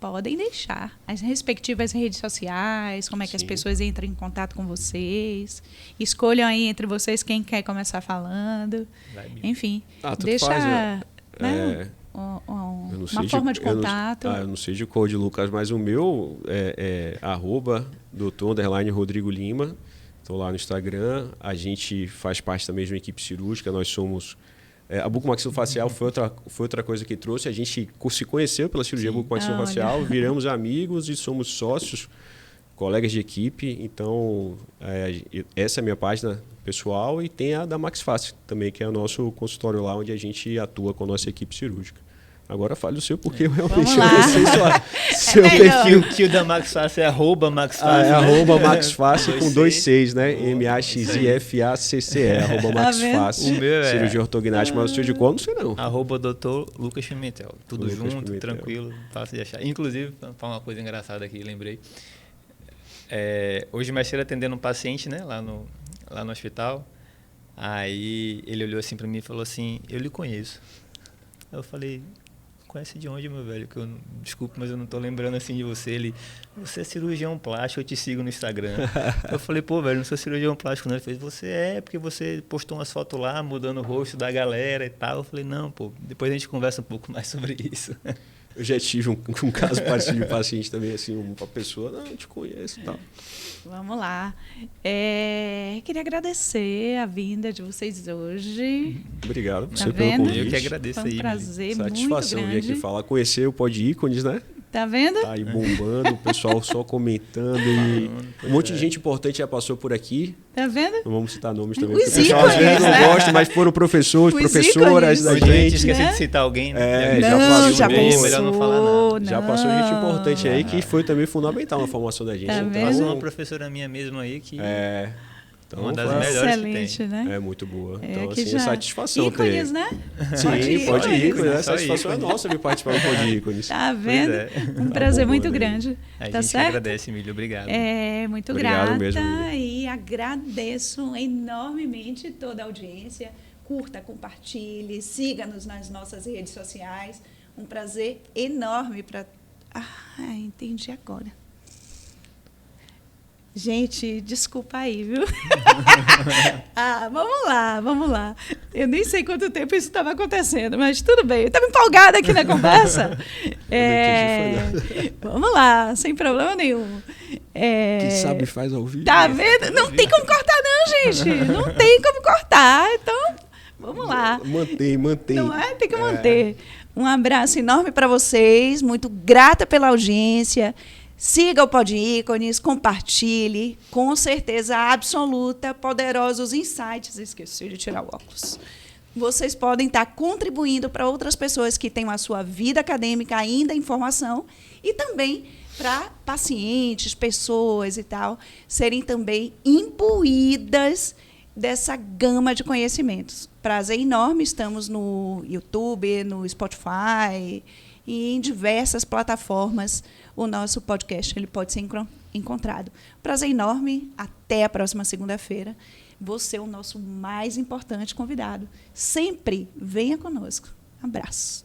S1: podem deixar as respectivas redes sociais, como é que as
S2: Sim.
S1: pessoas entram em contato com vocês. Escolham aí entre vocês quem quer começar falando.
S3: Vai, Bill.
S1: Enfim,
S2: Tanto
S1: deixa
S2: faz,
S1: né,
S2: eu não sei
S1: uma forma de
S2: eu não-
S1: contato.
S2: eu não sei de qual de Lucas, mas o meu é @Dr. Rodrigo Lima. Estou lá no Instagram. A gente faz parte da mesma equipe cirúrgica. Nós somos... a bucomaxilofacial foi outra coisa que trouxe. A gente se conheceu pela cirurgia bucomaxilofacial, viramos amigos e somos sócios, colegas de equipe. Então, essa é a minha página pessoal e tem a da MaxFace também, que é o nosso consultório lá onde a gente atua com a nossa equipe cirúrgica. Agora fale o seu, porque eu realmente
S1: Vamos lá.
S2: não sei seu
S1: melhor.
S2: perfil.
S3: Que o da Max Fácil é @MaxFácil.
S2: @MaxFace com 2 Cs, né?
S3: Boa,
S2: MAXIFACCE, @MaxFace.
S3: O meu é-
S2: Cirurgia ortognática, mas o seu de qual não sei não.
S3: Dr. Lucas Pimentel. Tudo
S2: Lucas
S3: junto,
S2: Pimentel.
S3: tranquilo, fácil de achar. Inclusive, para falar uma coisa engraçada aqui, lembrei. Hoje mais cedo atendendo um paciente, né, lá no hospital. Aí ele olhou assim para mim e falou assim: "Eu lhe conheço". Aí eu falei: "Conhece de onde, meu velho? Que desculpe, mas eu não tô lembrando assim de você". Ele: "Você é cirurgião plástico, eu te sigo no Instagram". Eu falei: "Pô, velho, não sou cirurgião plástico não". Ele fez: "Você é, porque você postou umas fotos lá, mudando o rosto da galera e tal". Eu falei: "Não, pô, depois a gente conversa um pouco mais sobre isso".
S2: Eu já tive um caso parecido de paciente também, assim, uma pessoa, não, eu te conheço e tal.
S1: Vamos lá. Queria agradecer a vinda de vocês hoje.
S2: Obrigado
S1: Tá
S2: você pelo
S1: vendo?
S2: convite.
S3: Eu que agradeço
S1: Foi um
S3: aí,
S1: prazer
S2: Satisfação
S1: muito
S2: vir aqui
S1: grande.
S2: falar, conhecer o Pod Ícones, né?
S1: Tá vendo?
S2: Tá aí bombando, o pessoal só comentando e um monte de gente importante já passou por aqui.
S1: Tá vendo?
S2: Não vamos citar nomes também,
S1: Os
S2: porque o pessoal às
S1: ícones,
S2: vezes não
S1: né?
S2: gosta, mas foram professores,
S1: Os
S2: professoras
S1: ícones.
S2: da
S3: Hoje a gente
S2: gente.
S3: esqueceu
S1: né?
S3: de citar alguém, né?
S2: Já
S1: Não,
S2: passou
S1: já
S2: bem,
S1: pensou.
S3: melhor não falar nada.
S2: Já passou gente
S1: não.
S2: importante aí que foi também fundamental na formação da gente.
S1: Tá
S2: Então,
S1: vendo?
S3: Passou uma professora minha mesmo aí que
S2: então
S3: uma das
S2: foi-
S3: melhores
S1: Excelente,
S3: que tem.
S1: né?
S2: É muito boa.
S1: É,
S2: Então,
S1: que
S2: assim,
S1: já-
S2: é satisfação
S1: ícones,
S2: ter.
S1: né?
S2: Sim,
S1: Ícones.
S2: pode ir,
S3: ícones,
S2: né? A
S3: só
S2: satisfação é
S3: ícones.
S2: nossa vir participar do Pod Ícones.
S1: Tá vendo?
S3: é.
S1: Um prazer
S2: bom,
S1: muito
S2: né?
S1: grande.
S3: A
S1: Tá
S3: gente
S1: certo?
S3: agradece, Emílio. Obrigado.
S1: Muito
S2: Obrigado
S1: grata
S2: mesmo, Lívia.
S1: e agradeço enormemente toda a audiência. Curta, compartilhe, siga-nos nas nossas redes sociais. Um prazer enorme para... entendi agora. Gente, desculpa aí, viu? Vamos lá. Eu nem sei quanto tempo isso estava acontecendo, mas tudo bem. Eu estava empolgada aqui na conversa. Vamos lá, sem problema nenhum.
S2: Quem sabe faz ao vivo.
S1: Tá vendo? Não tem como cortar, não, gente. Não tem como cortar. Então, vamos lá.
S2: Mantém.
S1: Não é? Tem que manter. Um abraço enorme para vocês. Muito grata pela audiência. Siga o Pod Ícones, compartilhe, com certeza absoluta, poderosos insights. Esqueci de tirar o óculos. Vocês podem estar contribuindo para outras pessoas que tenham a sua vida acadêmica ainda em formação e também para pacientes, pessoas e tal, serem também imbuídas dessa gama de conhecimentos. Prazer enorme, estamos no YouTube, no Spotify e em diversas plataformas. O nosso podcast ele pode ser encontrado. Prazer enorme. Até a próxima segunda-feira. Você é o nosso mais importante convidado. Sempre venha conosco. Abraço.